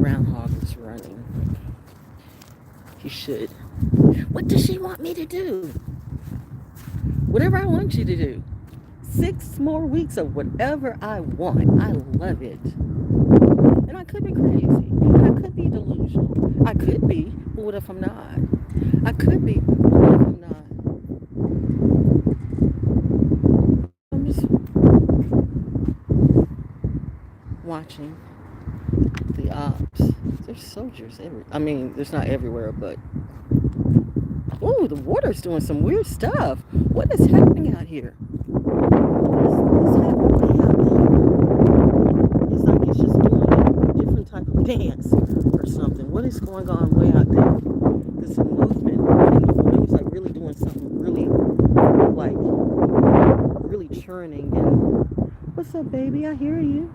groundhog is running. He should. What does she want me to do? Whatever I want you to do. 6 more weeks of whatever I want. I love it. And I could be crazy. And I could be delusional. I could be, but what if I'm not? I could be, but what if I'm not? I'm just watching the ops. There's soldiers everywhere. I mean, there's not everywhere, but oh, the water's doing some weird stuff. What is happening out here? What is happening out there? It's like it's just doing a different type of dance or something. What is going on way out there? There's some movement. It was like really doing something really, like, really churning. And what's up, baby? I hear you.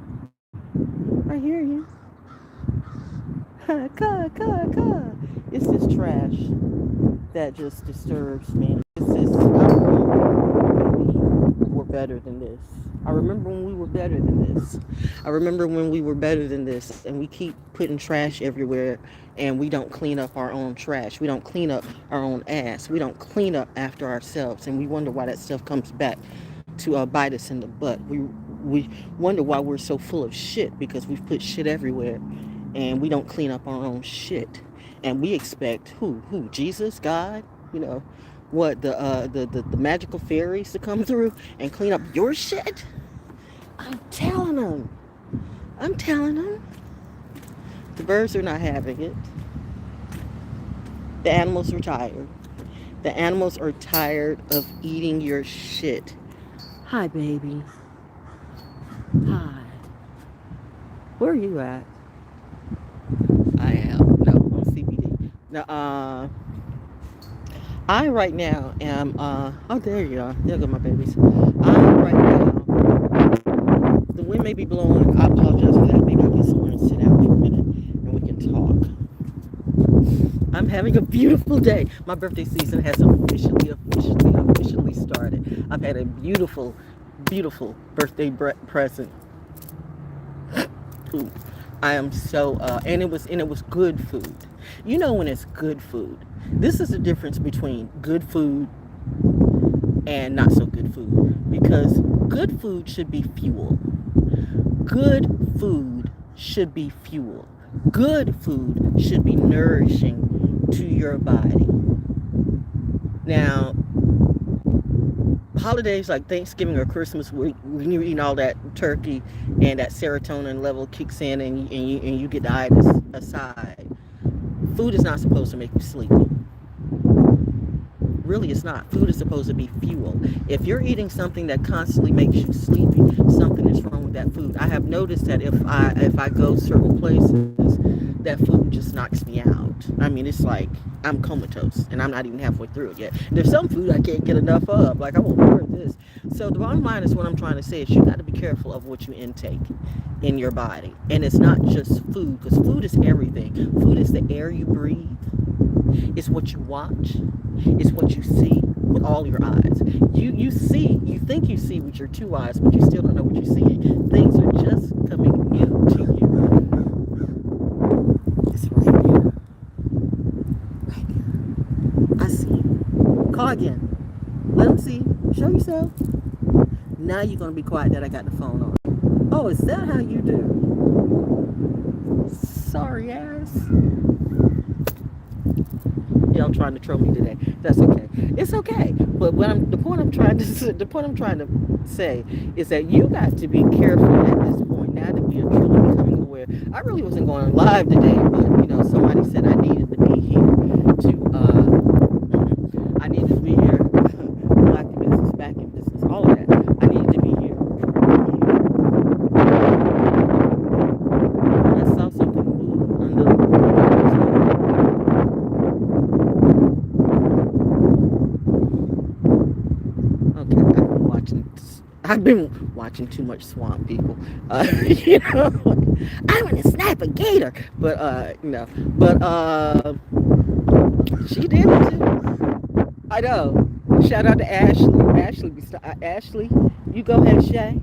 I hear you. Ka. It's this trash that just disturbs me. It's this. I remember when we were better than this. I remember when we were better than this. I remember when we were better than this, and we keep putting trash everywhere, and we don't clean up our own trash. We don't clean up our own ass. We don't clean up after ourselves, and we wonder why that stuff comes back to bite us in the butt. We wonder why we're so full of shit because we've put shit everywhere, and we don't clean up our own shit. And we expect who? Jesus, God, what the magical fairies to come through and clean up your shit? I'm telling them. I'm telling them. The birds are not having it. The animals are tired. The animals are tired of eating your shit. Hi, baby. Hi. Where are you at? I am. No, on CBD. Now, I right now am, oh, there you are. There go my babies. I right now, the wind may be blowing. I apologize for that. Maybe I'll get somewhere and sit down for a minute and we can talk. I'm having a beautiful day. My birthday season has officially started. I've had a beautiful birthday present. Ooh, I am so, and it was good food. You know when it's good food. This is the difference between good food and not so good food. Because good food should be fuel. Good food should be fuel. Good food should be nourishing to your body. Now, holidays like Thanksgiving or Christmas, when you're eating all that turkey and that serotonin level kicks in and you get the itis aside, food is not supposed to make you sleepy. Really, it's not. Food is supposed to be fuel. If you're eating something that constantly makes you sleepy, something is wrong with that food. I have noticed that if I go certain places, that food just knocks me out. I mean, it's like I'm comatose and I'm not even halfway through it yet. There's some food I can't get enough of. Like, I won't more of this. So the bottom line is what I'm trying to say is you got to be careful of what you intake in your body. And it's not just food, because food is everything. Food is the air you breathe. It's what you watch. It's what you see with all your eyes. You think you see with your 2 eyes, but you still don't know what you're seeing. Things are just coming new to you. It's right here. Right here. I see. Call again. Let them see. Show yourself. Now you're going to be quiet that I got the phone on. Oh, is that how you do? Sorry ass. Y'all trying to troll me today. That's okay. It's okay. But the point I'm trying to say is that you got to be careful at this point now that we are truly becoming aware. I really wasn't going live today, but somebody said I needed to be here I needed to be here. Black in business, back in business, all of that. I needed to be here. I saw something move under the I've been watching too much Swamp People. I want to snap a gator, but she did it too. I know. Shout out to Ashley. Ashley, you go ahead, Shay.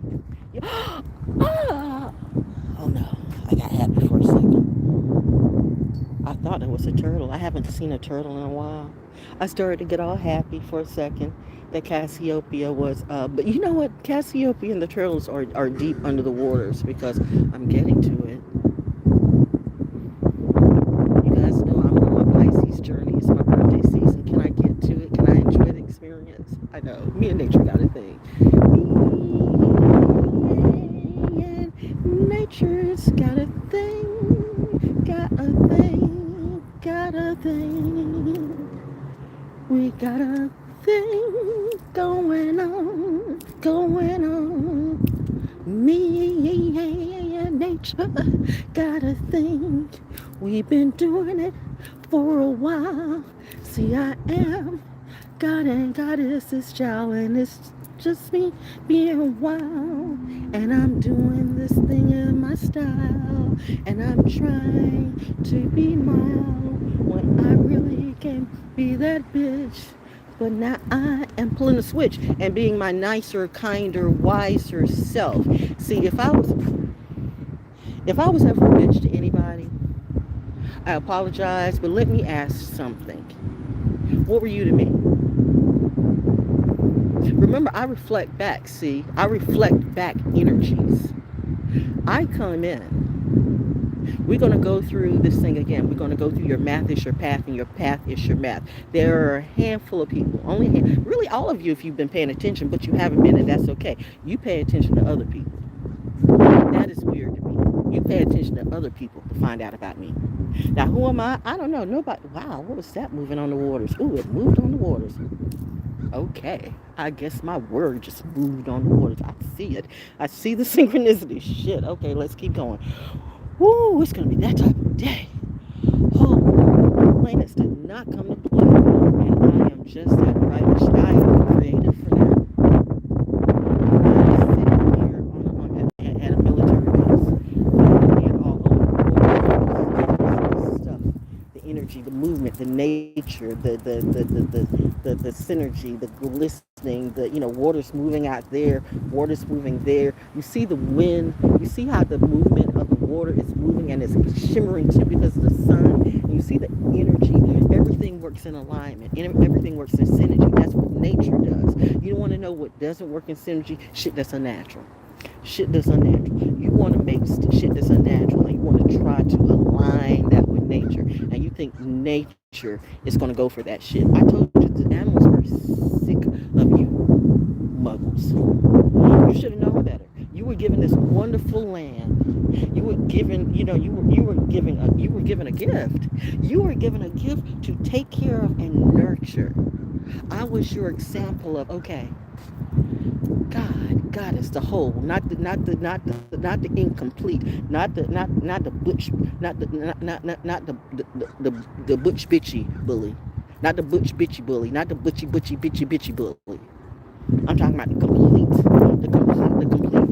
Oh no, I got happy for a second. thought that was a turtle. I haven't seen a turtle in a while. I started to get all happy for a second that Cassiopeia was, but you know what? Cassiopeia and the turtles are deep under the waters because I'm getting to it. You guys know I'm on my Pisces journey. It's my birthday season. Can I get to it? Can I enjoy the experience? I know. Me and nature got a thing. Me and nature's got a thing. Got a thing. Got a thing. We got a thing going on. Going on. Me and nature got a thing. We've been doing it for a while. See, I am God and Goddess is child, and it's just me being wild. And I'm doing this thing in my style, and I'm trying to be mild when I really can be that bitch. But now I am pulling a switch and being my nicer, kinder, wiser self. See, if I was ever a bitch to anybody, I apologize, but let me ask something. What were you to me? Remember, I reflect back, see? I reflect back energies. I come in. We're going to go through this thing again. We're going to go through your math is your path, and your path is your math. There are a handful of people, really all of you if you've been paying attention, but you haven't been, and that's okay. You pay attention to other people. That is weird to me. You pay attention to other people to find out about me. Now, who am I? I don't know. Nobody. Wow, what was that moving on the waters? Ooh, it moved on the waters. Okay. I guess my word just moved on the waters. I see it. I see the synchronicity. Shit. Okay, let's keep going. Woo, it's going to be that type of day. Oh, planets did not come to play. And I am just that bright. I am creative for now. I'm sitting here at a military base. And all over stuff. The energy, the movement, the nature, the synergy, the glistening, water's moving out there, water's moving there. You see the wind, you see how the movement of the water is moving and it's shimmering too because of the sun. And you see the energy, everything works in alignment, and everything works in synergy. That's what nature does. You don't want to know what doesn't work in synergy? Shit that's unnatural. Shit that's unnatural. You want to make shit that's unnatural, and you want to try to align that with nature, and you think nature is going to go for that shit. I told you the animals are sick of you muggles. You should have known better. You were given this wonderful land. You were given, you were given a gift. You were given a gift to take care of and nurture. I was your example of, okay, God is the whole, not the incomplete, not the butch, not the butch bitchy bully, not the butch bitchy bully, not the bitchy bully. I'm talking about the complete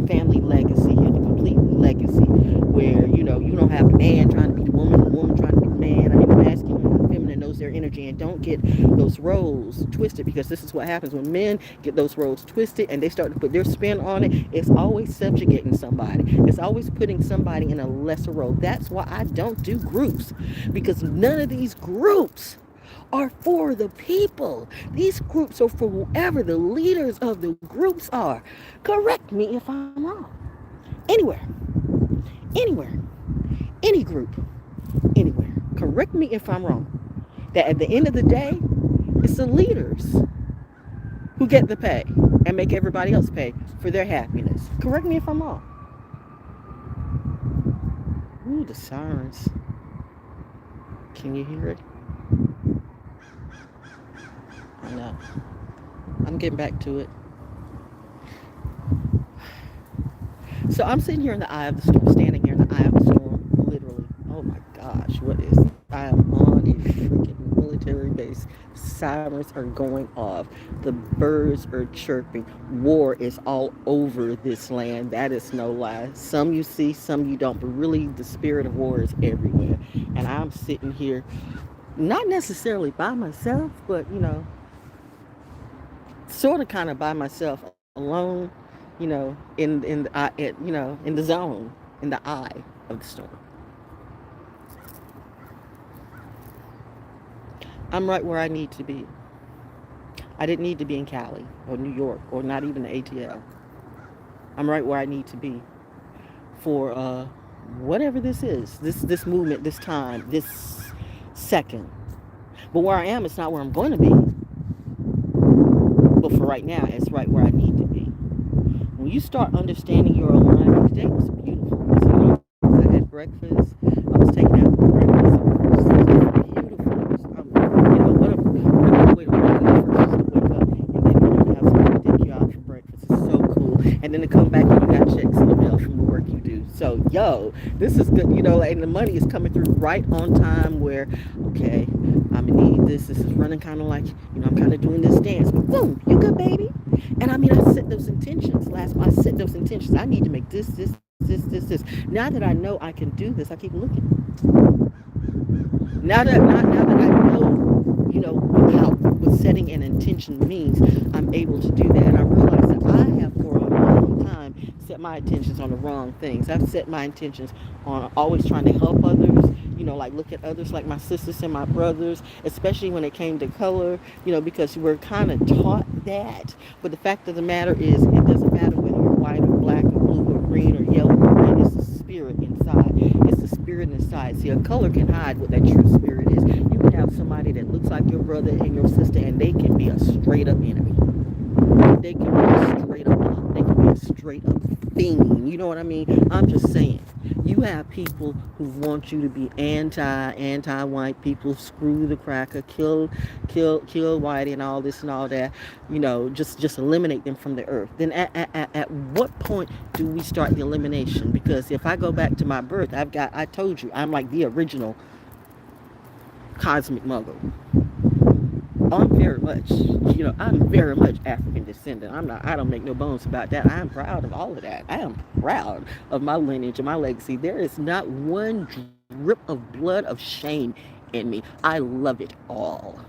family legacy here, the complete legacy where you don't have the man trying to be the woman trying to be the man. I mean, the masculine and the feminine knows their energy and don't get those roles twisted, because this is what happens when men get those roles twisted and they start to put their spin on it. It's always subjugating somebody. It's always putting somebody in a lesser role. That's why I don't do groups, because none of these groups are for the people. These groups are for whoever the leaders of the groups are. Correct me if I'm wrong. Anywhere, any group, anywhere. Correct me if I'm wrong. That at the end of the day, it's the leaders who get the pay and make everybody else pay for their happiness. Correct me if I'm wrong. Ooh, the sirens. Can you hear it? I know. I'm getting back to it. So I'm sitting here in the eye of the storm, standing here in the eye of the storm, literally. Oh my gosh, what is it? I am on a freaking military base. Sirens are going off. The birds are chirping. War is all over this land. That is no lie. Some you see, some you don't, but really the spirit of war is everywhere. And I'm sitting here, not necessarily by myself, but sort of kind of by myself, alone, in the zone, in the eye of the storm. I'm right where I need to be. I didn't need to be in Cali or New York or not even the ATL. I'm right where I need to be for whatever this is, this movement, this time, this second. But where I am, it's not where I'm going to be. But for right now, it's right where I need to be. When you start understanding your alignment, today was beautiful. As long as I had breakfast, I was taking out breakfast. It was beautiful. What a good way to wake up. First is to wake up, and then have somebody take you out for breakfast. It's so cool. And then to come back and you got checks in the mail from the work you do. So, this is good. And the money is coming through right on time. Where, okay, I'm gonna need this. This is running kind of like, I'm kind of doing this dance. But boom, you good, baby. And I set those intentions. I set those intentions. I need to make this. Now that I know I can do this, I keep looking. Now that I know, how what setting an intention means, I'm able to do that. And I realize that I have for a long time set my intentions on the wrong things. I've set my intentions on always trying to help others, like look at others like my sisters and my brothers, especially when it came to color, because we're kind of taught that. But the fact of the matter is, it doesn't matter whether you're white or black or blue or green or yellow or red. It's the spirit inside. It's the spirit inside. See, a color can hide what that true spirit is. You can have somebody that looks like your brother and your sister, and they can be a straight up enemy. They can be a straight up. They can be a straight up fiend. You know what I mean? I'm just saying. You have people who want you to be anti white people, screw the cracker, kill white and all this and all that. Just eliminate them from the earth. Then at what point do we start the elimination? Because if I go back to my birth, I told you I'm like the original cosmic muggle. I'm very much African descendant. I don't make no bones about that. I am proud of all of that. I am proud of my lineage and my legacy. There is not one drip of blood of shame in me. I love it all.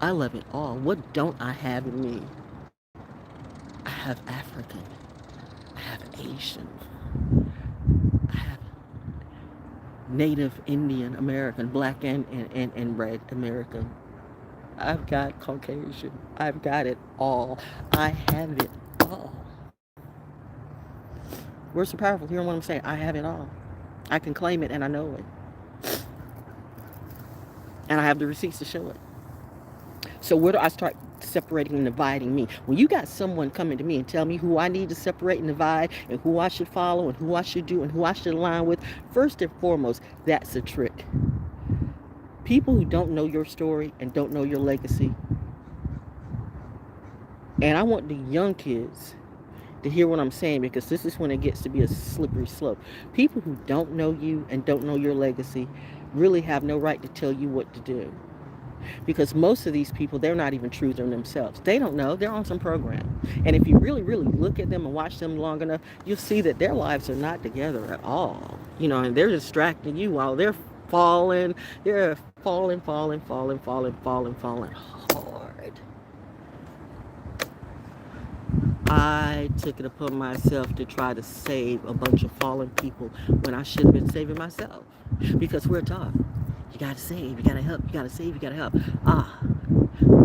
I love it all. What don't I have in me? I have African. I have Asian. I have Native Indian American, black and red American. I've got Caucasian. I've got it all. I have it all. Words are powerful. Hear what I'm saying? I have it all. I can claim it and I know it. And I have the receipts to show it. So where do I start separating and dividing me? When you got someone coming to me and tell me who I need to separate and divide and who I should follow and who I should do and who I should align with, first and foremost, that's a trick. People who don't know your story and don't know your legacy. And I want the young kids to hear what I'm saying, because this is when it gets to be a slippery slope. People who don't know you and don't know your legacy really have no right to tell you what to do. Because most of these people, they're not even true to themselves. They don't know. They're on some program. And if you really, really look at them and watch them long enough, you'll see that their lives are not together at all. And they're distracting you while they're falling. They're falling hard. I took it upon myself to try to save a bunch of fallen people when I should have been saving myself. Because we're taught, you gotta save, you gotta help, you gotta save, you gotta help.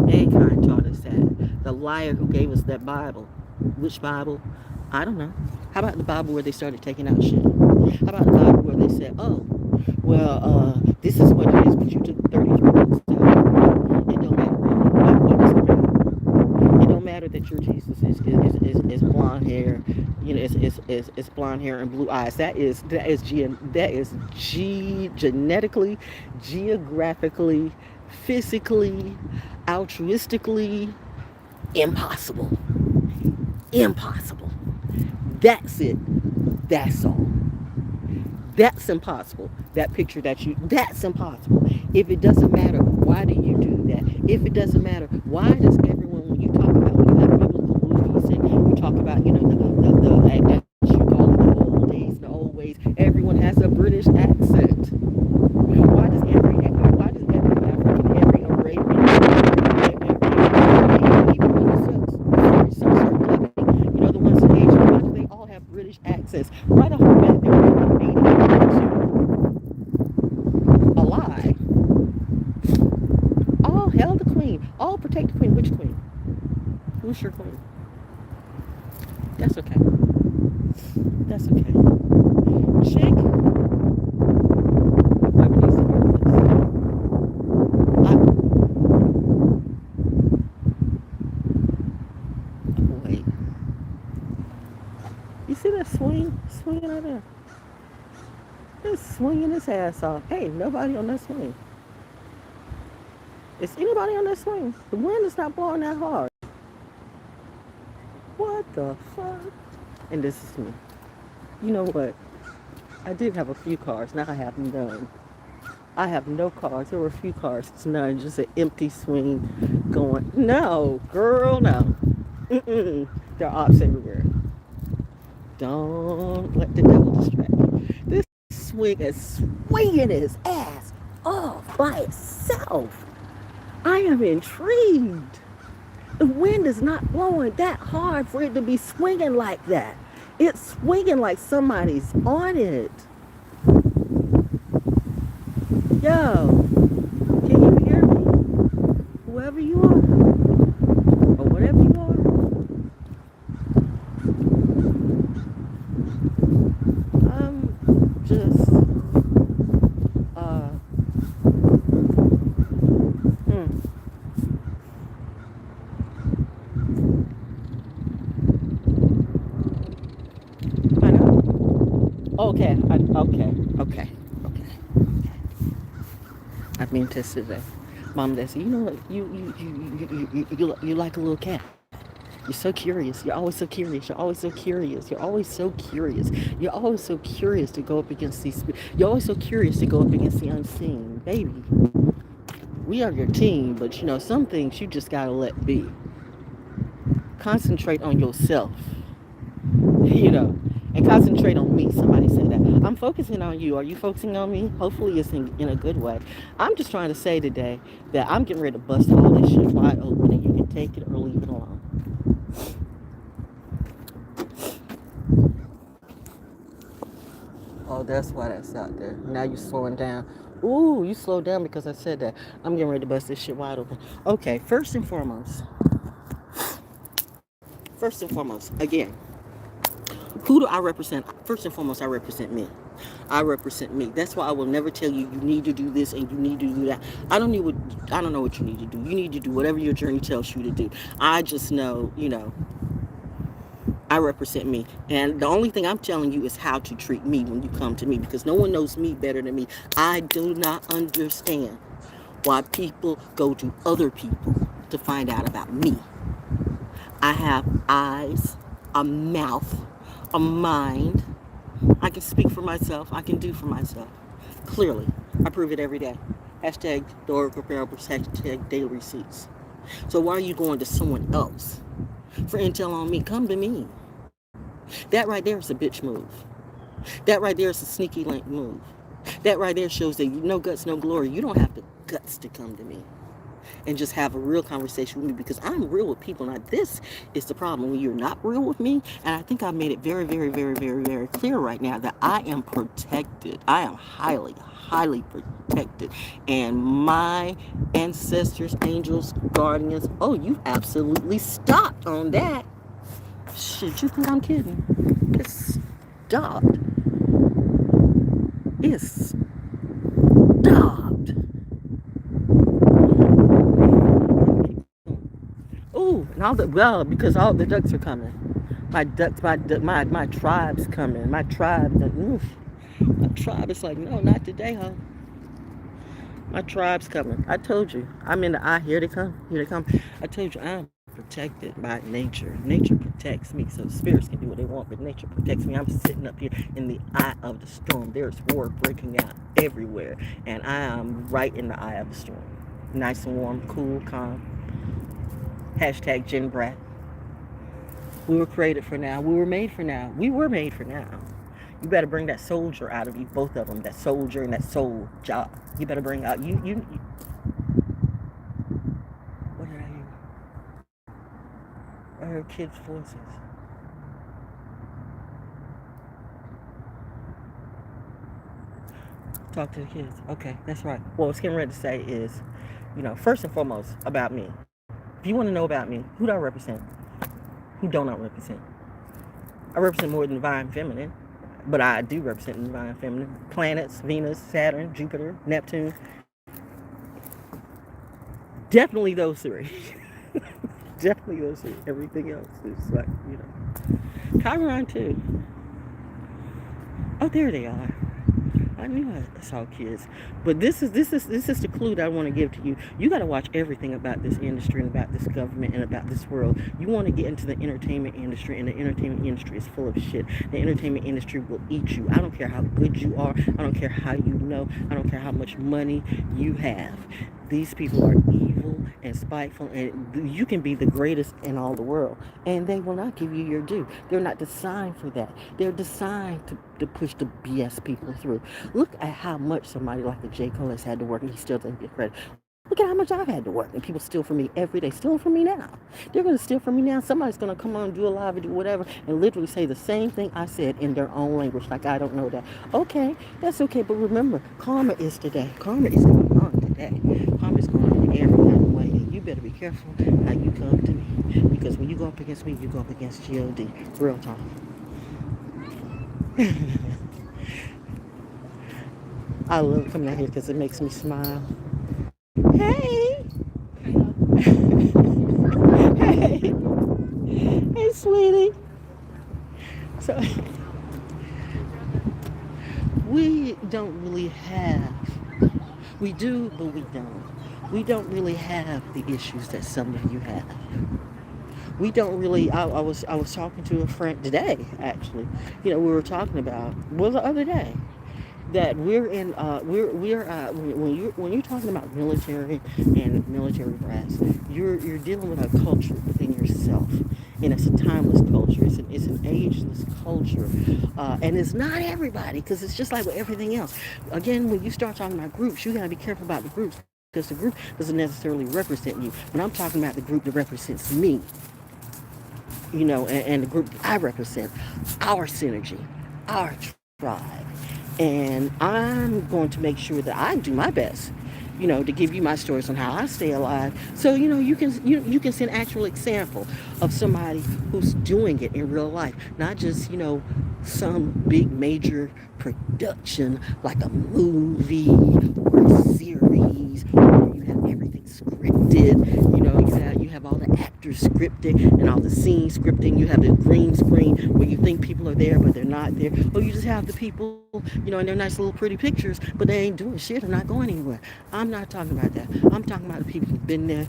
Mankind taught us that. The liar who gave us that Bible. Which Bible? I don't know. How about the Bible where they started taking out shit? How about the Bible where they said, this is what it is, but you took 33 books out. It don't matter. What does it matter? It don't matter that your Jesus is blonde hair, it's blonde hair and blue eyes. That is genetically, geographically, physically, altruistically impossible. Impossible. That's it. That's all. That's impossible. That's impossible. If it doesn't matter, why do you do that? If it doesn't matter, why does everyone, when you talk about, when you have biblical movies and you talk about, as you call it, the old days, the old ways, everyone has a British accent. Why does every African, every Arabian, the ones in Asia, why do they all have British accents? Right off the bat, they're a lie. his ass off. Hey, nobody on that swing. Is anybody on that swing? The wind is not blowing that hard. What the fuck? And this is me. You know what? I did have a few cars. Now I have none. I have no cars. There were a few cars. It's none. Just an empty swing going. No, girl, no. Mm-mm. There are ops everywhere. Don't let the devil distract you. This swing is swinging his ass off by itself. I am intrigued. The wind is not blowing that hard for it to be swinging like that. It's swinging like somebody's on it. Yo, can you hear me? Whoever you are, or whatever you are. I'm just, I know. Okay. I mean this today. Mom, they say, you know what? You like a little cat. You're so curious. You're always so curious. You're always so curious. You're always so curious. You're always so curious to go up against these. You're always so curious to go up against the unseen, baby. We are your team, but you know some things you just gotta let be. Concentrate on yourself. You know, and concentrate on me. Somebody said that. I'm focusing on you. Are you focusing on me? Hopefully it's in a good way. I'm just trying to say today that I'm getting ready to bust all this shit wide open and you can take it or leave it alone. Oh, that's why that's out there. Now you're slowing down. Ooh, you slowed down because I said that. I'm getting ready to bust this shit wide open. Okay, first and foremost, again, who do I represent? First and foremost, I represent me. I represent me. That's why I will never tell you you need to do this and you need to do that. I don't know what you need to do. You need to do whatever your journey tells you to do. I just know, I represent me. And the only thing I'm telling you is how to treat me when you come to me, because no one knows me better than me. I do not understand why people go to other people to find out about me. I have eyes, a mouth, a mind. I can speak for myself. I can do for myself. Clearly. I prove it every day. Hashtag door comparables, hashtag daily receipts. So why are you going to someone else for intel on me? Come to me. That right there is a bitch move. That right there is a sneaky link move. That right there shows that no guts, no glory. You don't have the guts to come to me and just have a real conversation with me, because I'm real with people. Now, this is the problem when you're not real with me. And I think I've made it very, very, very, very, very clear right now that I am protected. I am highly, highly protected. And my ancestors, angels, guardians, oh, you absolutely stopped on that. Shit, you think I'm kidding? It's stopped. It's stopped. Ooh, and because all the ducks are coming. My tribe's coming. My tribe is like, no, not today, huh? My tribe's coming. I told you. I'm in the eye. Here they come. I told you, I'm protected by nature. Nature protects me, so spirits can do what they want, but nature protects me. I'm sitting up here in the eye of the storm. There's war breaking out everywhere, and I am right in the eye of the storm. Nice and warm, cool, calm. Hashtag Jen Brat. We were created for now. We were made for now. We were made for now. You better bring that soldier out of you, both of them. That soldier and that soul job. You better bring out you. What did I hear? I heard kids' voices. Talk to the kids. Okay, that's right. Well, what I'm getting ready to say is, first and foremost, about me. If you want to know about me, who do I represent? Who don't I represent? I represent more than divine feminine, but I do represent the divine feminine. Planets, Venus, Saturn, Jupiter, Neptune. Definitely those three. Definitely those three. Everything else is like, Chiron too. Oh, there they are. I knew I saw kids, but this is the clue that I want to give to you. You got to watch everything about this industry and about this government and about this world. You want to get into the entertainment industry, and the entertainment industry is full of shit. The entertainment industry will eat you. I don't care how good you are. I don't care how you know. I don't care how much money you have. These people are evil and spiteful, and you can be the greatest in all the world, and they will not give you your due. They're not designed for that. They're designed to push the BS people through. Look at how much somebody like a J. Cole has had to work, and he still doesn't get credit. Look at how much I've had to work, and people steal from me every day. Stealing from me now. They're going to steal from me now. Somebody's going to come on, do a live, or do whatever, and literally say the same thing I said in their own language, like I don't know that. Okay, that's okay, but remember, karma is today. Karma is going on today. Karma is going on in every kind of way, and you better be careful how you come to me, because when you go up against me, you go up against God. Real talk. I love coming out here because it makes me smile. Hey! Hey! Hey, sweetie! So, we don't really have, we do, but we don't. We don't really have the issues that some of you have. We don't really, I was talking to a friend today, actually. We were talking about, well, the other day, that we're in when you're talking about military and military brass, you're dealing with a culture within yourself, and it's a timeless culture. It's an ageless culture, and it's not everybody, because it's just like with everything else. Again, when you start talking about groups, you got to be careful about the groups, because the group doesn't necessarily represent you. When I'm talking about the group that represents me, and the group that I represent, our synergy, our tribe. And I'm going to make sure that I do my best, to give you my stories on how I stay alive. So, you can see an actual example of somebody who's doing it in real life, not just, some big major production like a movie or a series where you have everything scripted. You have all the actors scripted and all the scenes scripting. You have the green screen where you think people are there, but they're not there. Or you just have the people, and they're nice little pretty pictures, but they ain't doing shit or not going anywhere. I'm not talking about that. I'm talking about the people who've been there,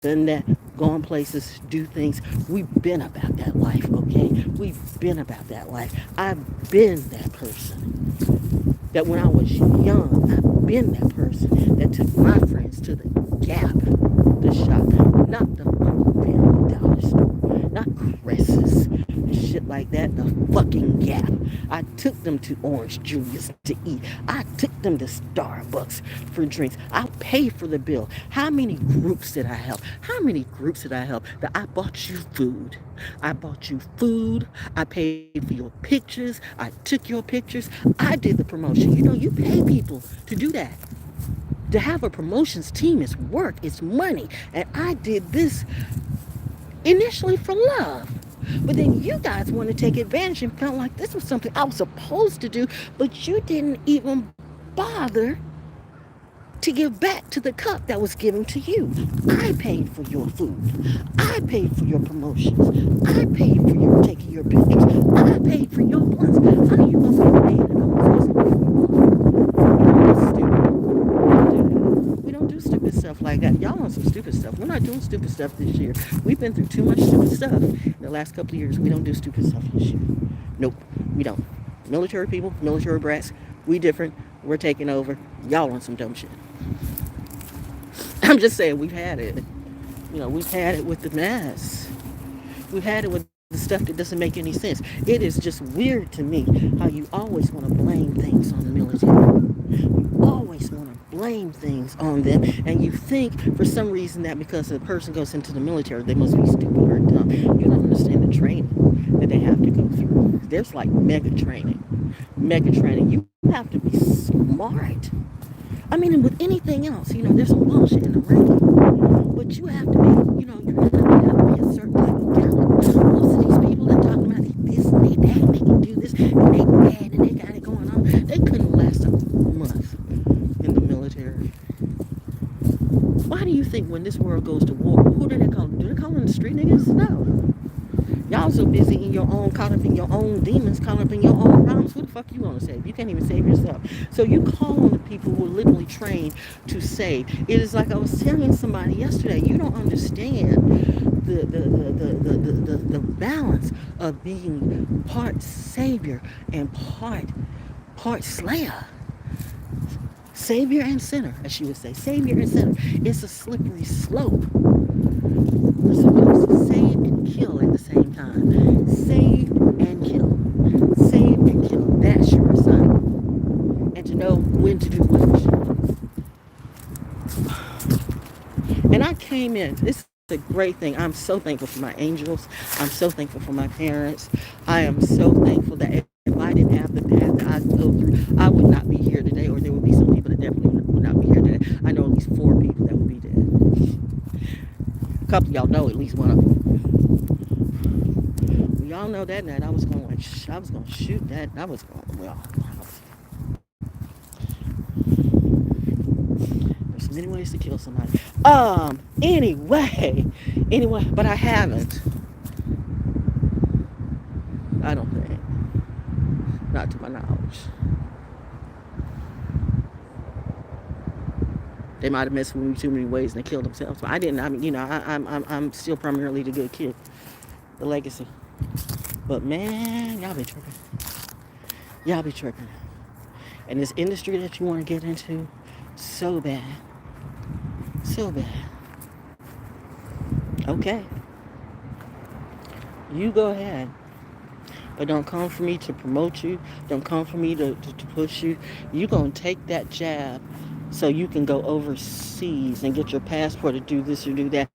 done that, gone places, do things. We've been about that life, okay? We've been about that life. I've been that person. That when I was young, I've been that person that took my friends to the Gap, the shop, not the fucking dollar store, not Cress's, and shit like that, the fucking Gap. I took them to Orange Julius to eat. I took them to Starbucks for drinks. I paid for the bill. How many groups did I help? How many groups did I help? That I bought you food. I bought you food. I paid for your pictures. I took your pictures. I did the promotion. You pay people to do that. To have a promotions team is work, it's money. And I did this initially for love. But then you guys want to take advantage and felt like this was something I was supposed to do, but you didn't even bother to give back to the cup that was given to you. I paid for your food. I paid for your promotions. I paid for your taking your pictures. I paid for your blunts. How are you going to be mad and I was stupid? We don't do stupid stuff like that. Y'all on some stupid stuff. We're not doing stupid stuff this year. We've been through too much stupid stuff in the last couple of years. We don't do stupid stuff this year. Nope, we don't. Military people, military brats, we different. We're taking over. Y'all on some dumb shit. I'm just saying, we've had it. We've had it with the mess. We've had it with the stuff that doesn't make any sense. It is just weird to me how you always want to blame things on the military. You always want to blame things on them, and you think for some reason that because a person goes into the military, they must be stupid or dumb. You don't understand the training that they have to go through. There's like mega training. Mega training. You have to be smart. I mean, with anything else, there's some bullshit in the ranking. But you have to be, you have to be a certain type of talent. Most of these people that talk about this and they that, they can do this, and they bad, and they got it going on, they couldn't last a month in the military. Why do you think when this world goes to war, who do they call them? Do they call them the street niggas? No. Y'all so busy in your own, caught up in your own demons, caught up in your own problems. Who the fuck you want to save? You can't even save yourself. So you call on the people who are literally trained to save. It is like I was telling somebody yesterday. You don't understand the balance of being part savior and part slayer. Savior and sinner, as she would say. Savior and sinner. It's a slippery slope. We're supposed to save and kill at the same time. Save and kill. Save and kill. That's your assignment. And to know when to do which. And I came in. This is a great thing. I'm so thankful for my angels. I'm so thankful for my parents. I am so thankful that if I didn't have the path that I go through, I would not be here today, or there would be some people that definitely would not be here today. I know at least 4 people that would be dead. A couple of y'all know at least one of them. We all know that night I was going to shoot that. I was going, well, there's many ways to kill somebody. Anyway, but I haven't. I don't think. Not to my knowledge. They might have messed with me too many ways and they killed themselves. But I didn't. I mean, I'm still primarily the good kid, the legacy. But man, y'all be tripping. Y'all be tripping. And this industry that you want to get into, so bad, so bad. Okay, you go ahead. But don't come for me to promote you. Don't come for me to push you. You're going to take that jab so you can go overseas and get your passport to do this or do that,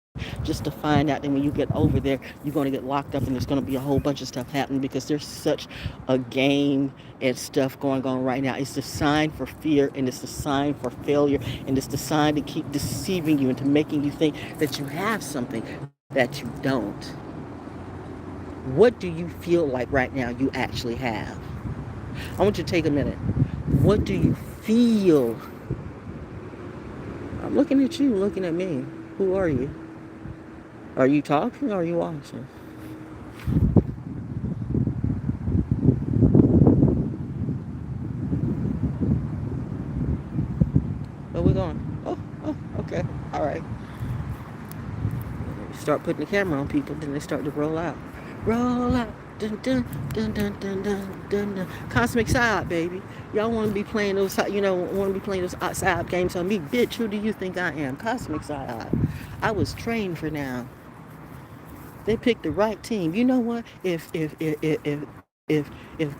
just to find out that when you get over there, you're going to get locked up and there's going to be a whole bunch of stuff happening because there's such a game and stuff going on right now. It's the sign for fear, and it's the sign for failure, and it's the sign to keep deceiving you into making you think that you have something that you don't. What do you feel like right now you actually have? I want you to take a minute. What do you feel? I'm looking at you, looking at me. Who are you? Are you talking or are you watching? Where we going? Oh, okay. All right. Start putting the camera on people, then they start to roll out. Roll out. Dun, dun, dun, dun, dun, dun, dun, dun. Cosmic side, baby. Y'all want to be playing those, want to be playing those outside games on me. Bitch, who do you think I am? Cosmic side. I was trained for now. They picked the right team. You know what? If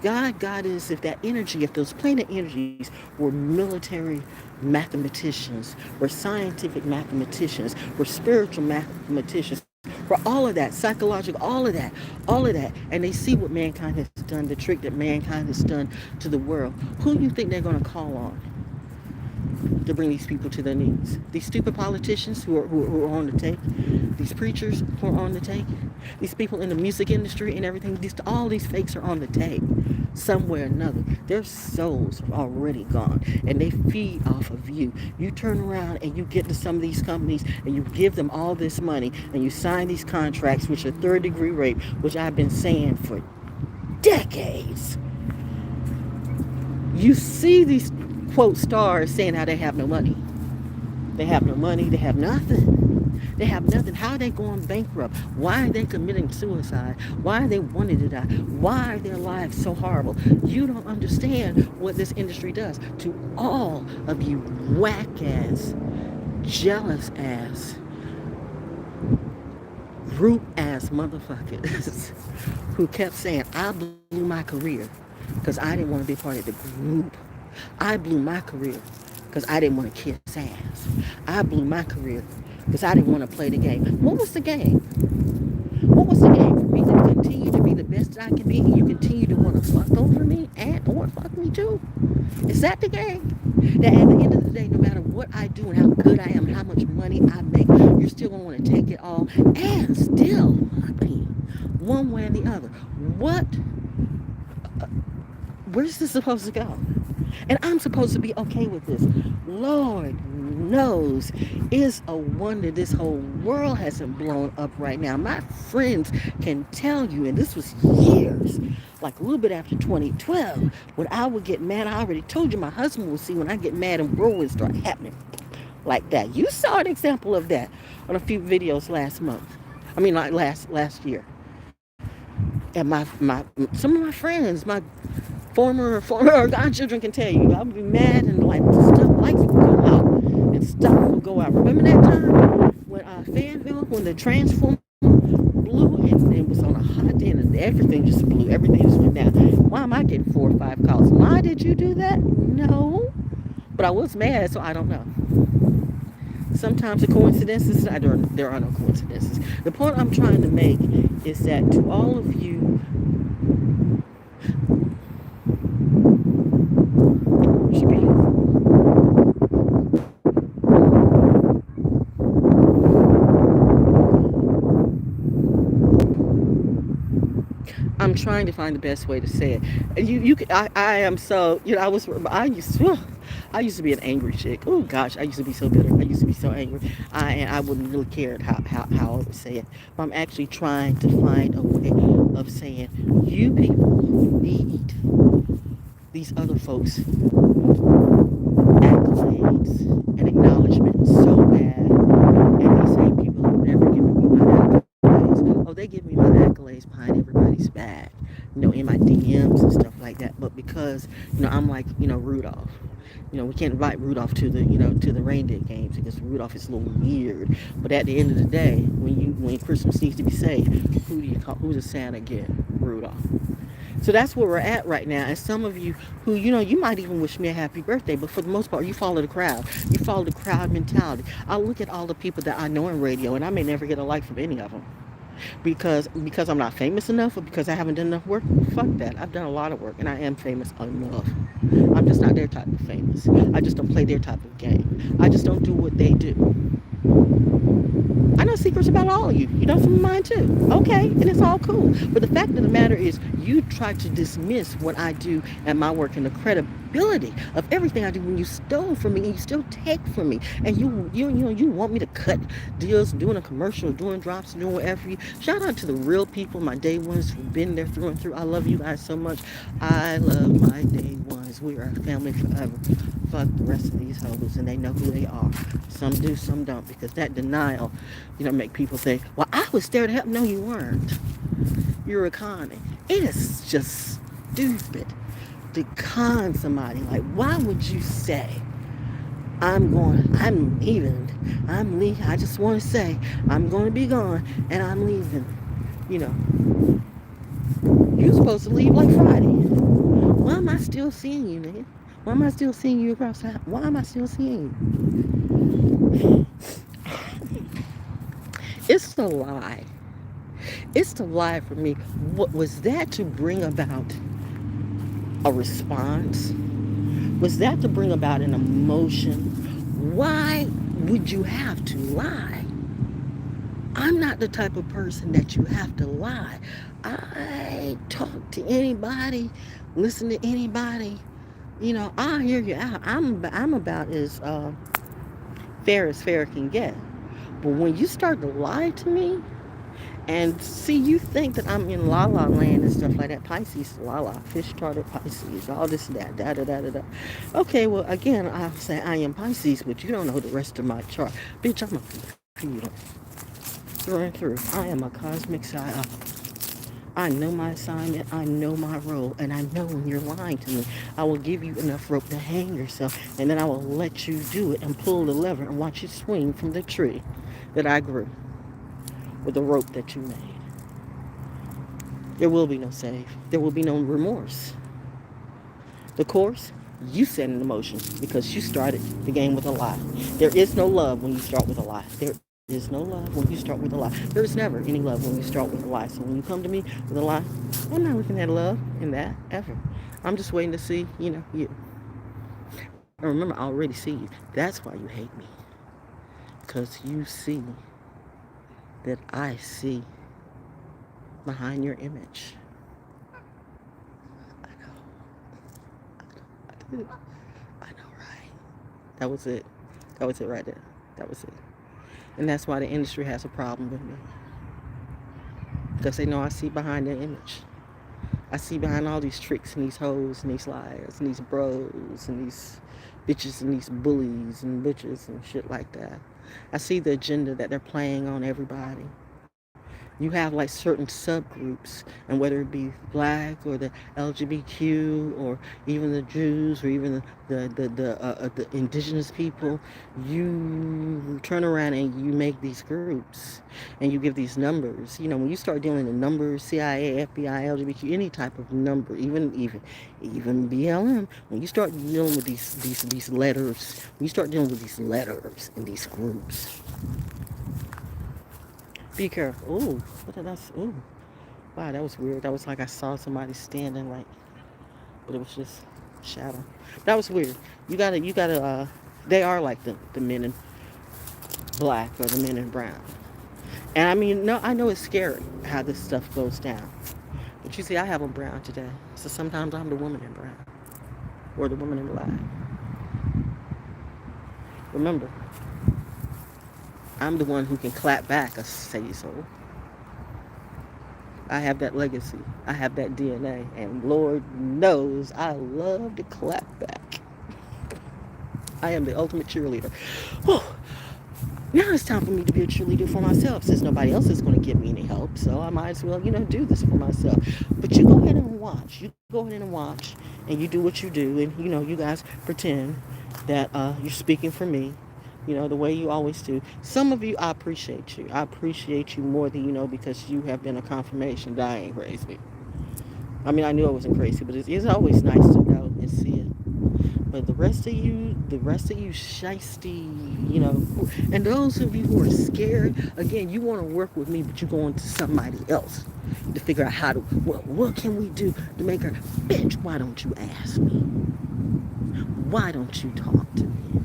God got us, if that energy, if those planet energies were military mathematicians, were scientific mathematicians, were spiritual mathematicians, for all of that, psychological, all of that, and they see what mankind has done, the trick that mankind has done to the world, who do you think they're going to call on to bring these people to their knees? These stupid politicians who are on the take, these preachers who are on the take, these people in the music industry and everything, all these fakes are on the take somewhere or another. Their souls are already gone and they feed off of you. You turn around and you get to some of these companies and you give them all this money and you sign these contracts, which are third-degree rape, which I've been saying for decades. You see these quote stars saying how they have no money. They have no money. They have nothing. They have nothing. How are they going bankrupt? Why are they committing suicide? Why are they wanting to die? Why are their lives so horrible? You don't understand what this industry does to all of you whack ass, jealous ass, group ass motherfuckers who kept saying, I blew my career because I didn't want to be part of the group. I blew my career because I didn't want to kiss ass. I blew my career because I didn't want to play the game. What was the game? What was the game for me to continue to be the best that I can be and you continue to want to fuck over me and or fuck me too? Is that the game? That at the end of the day, no matter what I do and how good I am, how much money I make, you're still going to want to take it all and still fuck me one way or the other. What? Where's this supposed to go? And I'm supposed to be okay with this. Lord knows it's a wonder this whole world hasn't blown up right now. My friends can tell you, and this was years, like a little bit after 2012, when I would get mad. I already told you my husband would see when I get mad and world would start happening like that. You saw an example of that on a few videos last month. I mean, like last year. And my some of my friends, my former godchildren can tell you, I would be mad and like stuff lights would go out and stuff would go out. Remember that time when Fanville, when the transformer blew and it was on a hot day and everything just blew, everything just went down. Why am I getting 4 or 5 calls? Why did you do that? No, but I was mad, so I don't know. Sometimes the coincidences, there are no coincidences. The point I'm trying to make is that to all of you, should be, I'm trying to find the best way to say it. And I am so, I used to be an angry chick. Oh gosh, I used to be so bitter. I used to be so angry. And I wouldn't really care how I would say it. But I'm actually trying to find a way of saying, you people need these other folks accolades and acknowledgement so bad. And these same people have never given me my accolades. Oh, they give me my accolades behind everybody's back, in my DMs and stuff like that. But because, I'm like, Rudolph. We can't invite Rudolph to the reindeer games because Rudolph is a little weird. But at the end of the day, when Christmas needs to be saved, who do you call? Who does Santa get? Rudolph. So that's where we're at right now. And some of you who, you might even wish me a happy birthday, but for the most part, you follow the crowd. You follow the crowd mentality. I look at all the people that I know in radio, and I may never get a like from any of them because I'm not famous enough or because I haven't done enough work. Fuck that. I've done a lot of work, and I am famous enough. I'm just not their type of famous. I just don't play their type of game. I just don't do what they do. I know secrets about all of you. You know some of mine too. Okay, and it's all cool. But the fact of the matter is, you try to dismiss what I do and my work and the credibility of everything I do when you stole from me and you still take from me. And you want me to cut deals, doing a commercial, doing drops, doing whatever. Shout out to the real people, my day ones who've been there through and through. I love you guys so much. I love my day ones. We are a family forever. Fuck the rest of these hoes, and they know who they are. Some do, some don't, because that denial, make people think, well, I was there to help. No, you weren't. You're a conning. It is just stupid to con somebody. Like, why would you say, I'm leaving. I just want to say, I'm going to be gone, and I'm leaving. You know, you're supposed to leave like Friday. Why am I still seeing you, nigga? Why am I still seeing you across the house? Why am I still seeing you? It's the lie. It's the lie for me. What was that to bring about a response? Was that to bring about an emotion? Why would you have to lie? I'm not the type of person that you have to lie. I talk to anybody, listen to anybody. I'll hear you out. I'm about as fair can get. But when you start to lie to me, and see, you think that I'm in la la land and stuff like that. Pisces, la la, fish started Pisces, all this and that, da da da da da. Okay, well, again, I'll say I am Pisces, but you don't know the rest of my chart. Bitch, I'm a computer. Through and through. I am a cosmic psyop. I know my assignment, I know my role, and I know when you're lying to me. I will give you enough rope to hang yourself, and then I will let you do it and pull the lever and watch you swing from the tree that I grew with the rope that you made. There will be no save. There will be no remorse. The course, you set in motion because you started the game with a lie. There is no love when you start with a lie. There is no love when you start with a lie. There is never any love when you start with a lie. So when you come to me with a lie, I'm not looking at love in that ever. I'm just waiting to see, you. And remember, I already see you. That's why you hate me. Because you see that I see behind your image. I know. That was it. That was it right there. That was it. And that's why the industry has a problem with me. Because they know I see behind the image. I see behind all these tricks and these hoes and these liars and these bros and these bitches and these bullies and bitches and shit like that. I see the agenda that they're playing on everybody. You have like certain subgroups, and whether it be black or the LGBTQ or even the Jews or even the indigenous people, you turn around and you make these groups and you give these numbers. You know, when you start dealing in numbers, CIA, FBI, LGBTQ, any type of number, even BLM, when you start dealing with these letters, when you start dealing with these letters and these groups, be careful. Ooh, what did I say? Ooh, wow, that was weird. That was like I saw somebody standing like, but it was just shadow. That was weird. They are like the men in black or the men in brown. And I mean, no, I know it's scary how this stuff goes down. But you see, I have on brown today. So sometimes I'm the woman in brown or the woman in black. Remember, I'm the one who can clap back a say so. I have that legacy. I have that DNA. And Lord knows I love to clap back. I am the ultimate cheerleader. Whew. Now it's time for me to be a cheerleader for myself since nobody else is going to give me any help. So I might as well, do this for myself. But you go ahead and watch. You go ahead and watch and you do what you do. And, you guys pretend that you're speaking for me, the way you always do. Some of you, I appreciate you. I appreciate you more than you know because you have been a confirmation that I ain't crazy. I mean, I knew I wasn't crazy, but it's always nice to know and see it. But the rest of you shisty, and those of you who are scared, again, you want to work with me, but you go on to somebody else to figure out what can we do to make her, bitch, why don't you ask me? Why don't you talk to me?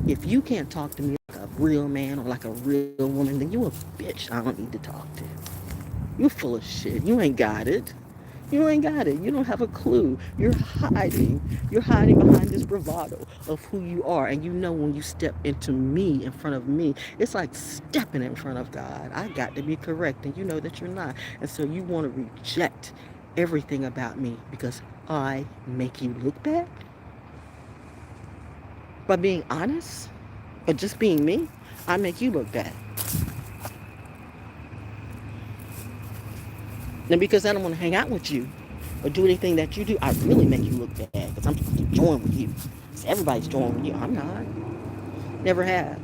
If you can't talk to me like a real man or like a real woman, then you a bitch I don't need to talk to. You full of shit. You ain't got it. You ain't got it. You don't have a clue. You're hiding. You're hiding behind this bravado of who you are. And you know when you step into me, in front of me, it's like stepping in front of God. I got to be correct. And you know that you're not. And so you want to reject everything about me because I make you look bad? By being honest? Or just being me? I make you look bad. And because I don't want to hang out with you or do anything that you do, I really make you look bad because I'm supposed to join with you. So everybody's joining with you. I'm not. Never have.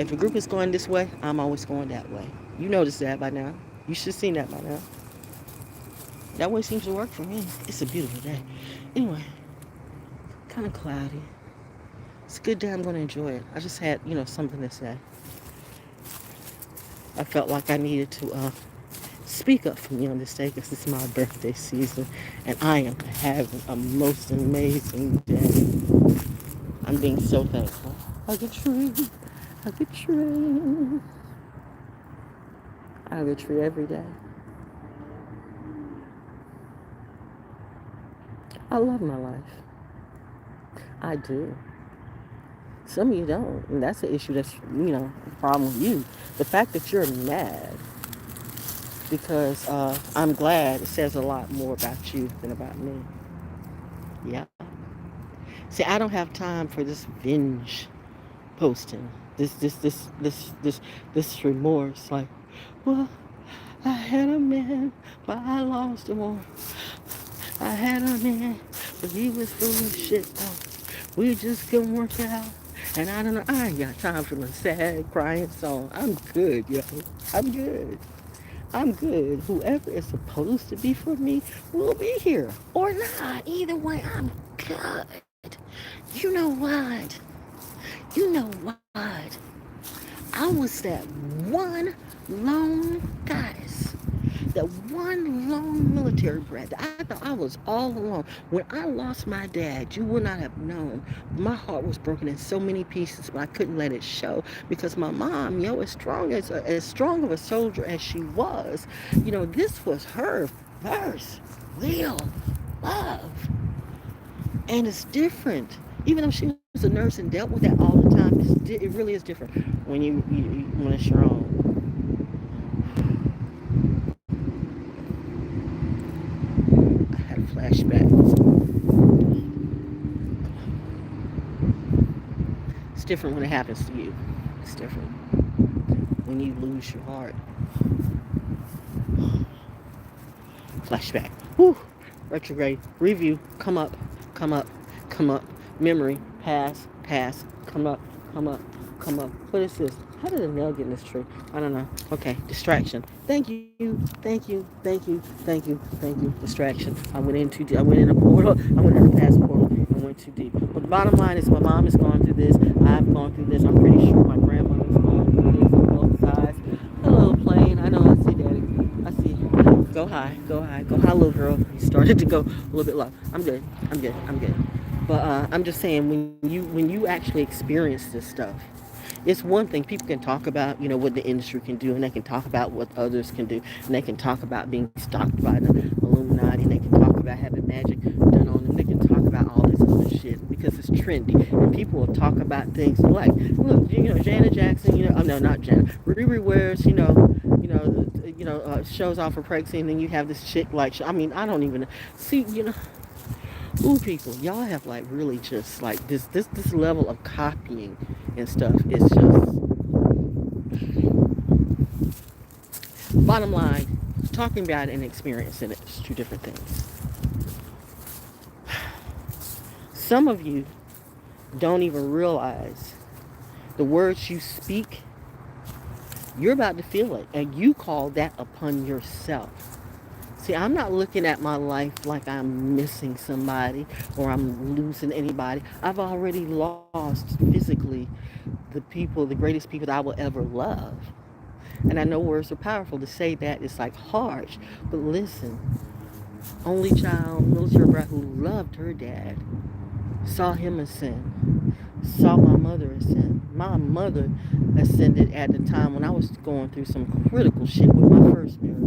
If a group is going this way, I'm always going that way. You notice that by now. You should have seen that by now. That way seems to work for me. It's a beautiful day. Anyway, kind of cloudy. It's a good day. I'm going to enjoy it. I just had, something to say. I felt like I needed to speak up for me on this day because it's my birthday season and I am having a most amazing day. I'm being so thankful. Hug a tree, hug a tree. I hug a tree every day. I love my life. I do. Some of you don't. And that's the issue that's, a problem with you. The fact that you're mad because I'm glad it says a lot more about you than about me. Yeah. See, I don't have time for this binge posting. This remorse. Like, well, I had a man, but I lost him all. I had a man, but he was full of shit. We just couldn't work it out. And I don't know. I ain't got time for the sad, crying song. I'm good, yo. I'm good. I'm good. Whoever is supposed to be for me will be here or not. Either way, I'm good. You know what? You know what? I was that one lone goddess, that one lone military brat. I thought I was all alone. When I lost my dad, you would not have known. My heart was broken in so many pieces, but I couldn't let it show because my mom, as strong of a soldier as she was, this was her first real love. And it's different Even though she was a nurse and dealt with that all the time, it really is different when when it's your own. I had a flashback. It's different when it happens to you. It's different when you lose your heart. Flashback. Whew. Retrograde. Review. Come up. Come up. Come up. Memory. Pass. Pass. Come up. Come up. Come up. What is this? How did a nail get in this tree? I don't know. Okay. Distraction. Thank you. Thank you. Thank you. Thank you. Thank you. Distraction. I went in too deep. I went in a portal. I went in a past portal and went too deep. But the bottom line is my mom has gone through this. I've gone through this. I'm pretty sure my grandmother's gone through this on both sides. Hello, plane. I know. I see, Daddy. I see. Go high, go high, go high, little girl. You started to go a little bit low. I'm good. I'm good. I'm good. But I'm just saying, when you actually experience this stuff, it's one thing people can talk about, what the industry can do, and they can talk about what others can do, and they can talk about being stalked by the Illuminati, and they can talk about having magic done on them. They can talk about all this other shit because it's trendy, and people will talk about things like, look, Janet Jackson, oh no, not Janet, Riri wears, shows off her pregnancy, and then you have this chick like, I mean, I don't even see, ooh, people, y'all have like really just like this level of copying and stuff is just bottom line. Talking about it and experiencing it is two different things. Some of you don't even realize the words you speak. You're about to feel it, and you call that upon yourself. See, I'm not looking at my life like I'm missing somebody or I'm losing anybody. I've already lost physically the greatest people that I will ever love. And I know words are powerful. To say that it's like harsh, but listen, only child, military brat who loved her dad, saw him ascend, saw my mother ascend. My mother ascended at the time when I was going through some critical shit with my first marriage.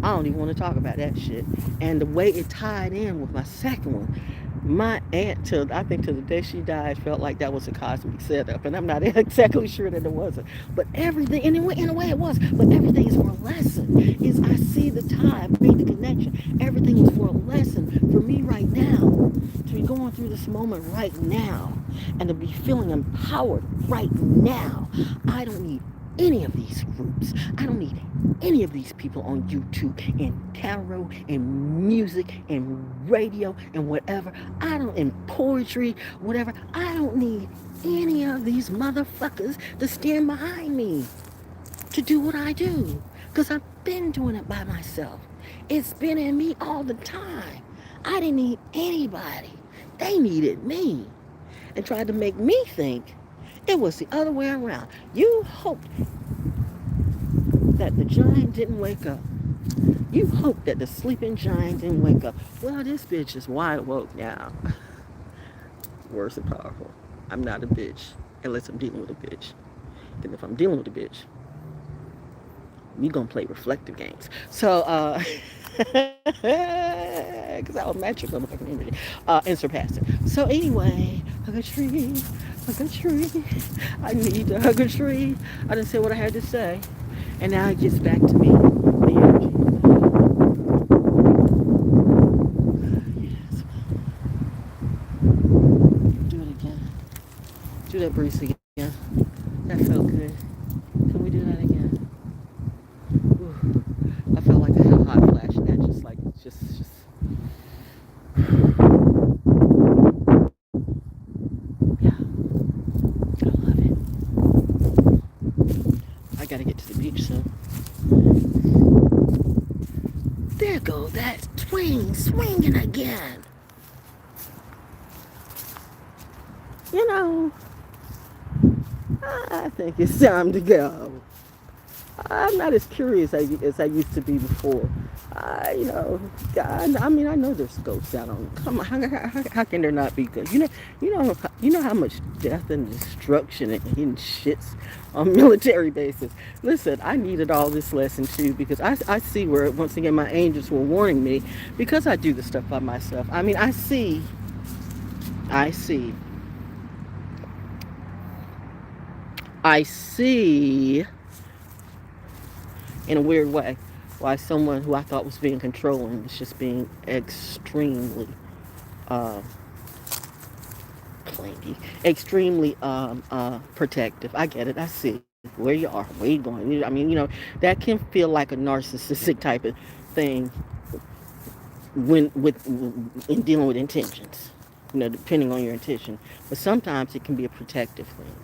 I don't even want to talk about that shit. And the way it tied in with my second one, my aunt, I think till the day she died, felt like that was a cosmic setup. And I'm not exactly sure that it wasn't. But everything, and in a way it was, but everything is for a lesson. Is I see the tie, made the connection. Everything was for a lesson for me right now. To be going through this moment right now. And to be feeling empowered right now. I don't need any of these groups. I don't need any of these people on YouTube and tarot and music and radio and whatever. I don't, and poetry, whatever. I don't need any of these motherfuckers to stand behind me to do what I do. Because I've been doing it by myself. It's been in me all the time. I didn't need anybody. They needed me. And tried to make me think it was the other way around. You hoped that the giant didn't wake up. You hoped that the sleeping giant didn't wake up. Well, this bitch is wide woke now. Words are powerful. I'm not a bitch unless I'm dealing with a bitch. And if I'm dealing with a bitch, we gonna play reflective games. So, because I was magic on the fucking energy, and surpass it. So anyway, hug a tree, hug a tree. I need to hug a tree. I didn't say what I had to say, and now it gets back to me. The energy. Yes. Do it again. Do that breeze again. That felt good. Can we do that again? Ooh. I felt like I had a hot flash, and that just. Yeah, I love it. I gotta get to the beach soon. There goes that swinging again. You know, I think it's time to go. I'm not as curious as I used to be before. God, I mean, I know there's ghosts out on. Come on, how can there not be ghosts? You know how much death and destruction and hidden shits on military bases. Listen, I needed all this lesson too because I see where once again my angels were warning me because I do the stuff by myself. I mean, I see I see, in a weird way, why someone who I thought was being controlling is just being extremely uh, clingy, extremely protective. I get it. I see where you are, where you going. I mean, that can feel like a narcissistic type of thing when with in dealing with intentions. Depending on your intention. But sometimes it can be a protective thing.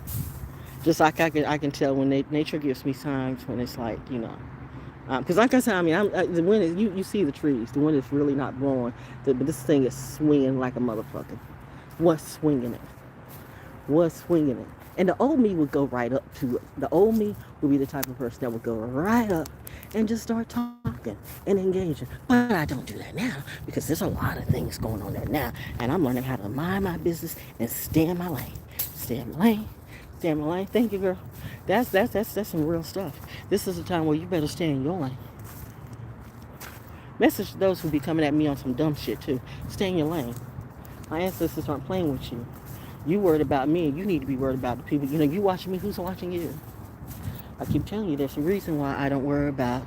Just like I can tell when nature gives me signs when it's like, because like I said, I mean, the wind is, you see the trees. The wind is really not blowing, but this thing is swinging like a motherfucker. What's swinging it? What's swinging it? And the old me would go right up to it. The old me would be the type of person that would go right up and just start talking and engaging. But I don't do that now because there's a lot of things going on there now, and I'm learning how to mind my business and stay in my lane. Stay in my lane. Stay in my lane. Thank you, girl. That's some real stuff. This is a time where you better stay in your lane. Message to those who be coming at me on some dumb shit too. Stay in your lane. My ancestors aren't playing with you. You worried about me, and you need to be worried about the people. You watching me, who's watching you? I keep telling you, there's a reason why I don't worry about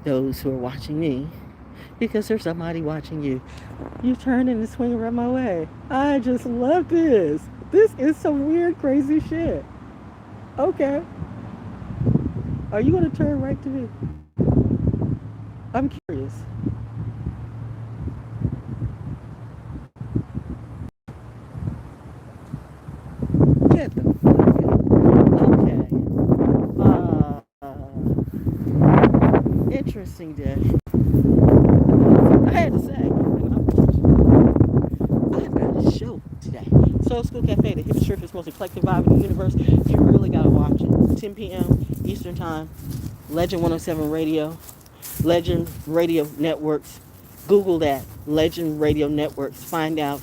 those who are watching me. Because there's somebody watching you. You turn and swing around my way. I just love this. This is some weird, crazy shit. Okay. Are you going to turn right to me? I'm curious. Get the fuck out. Okay. Interesting day. I had to say, I've got a show today. Soul School Cafe, the hippest, trippest, most eclectic vibe in the universe. You really gotta watch it. 10 p.m. Eastern Time. Legend 107 Radio. Legend Radio Networks. Google that. Legend Radio Networks. Find out.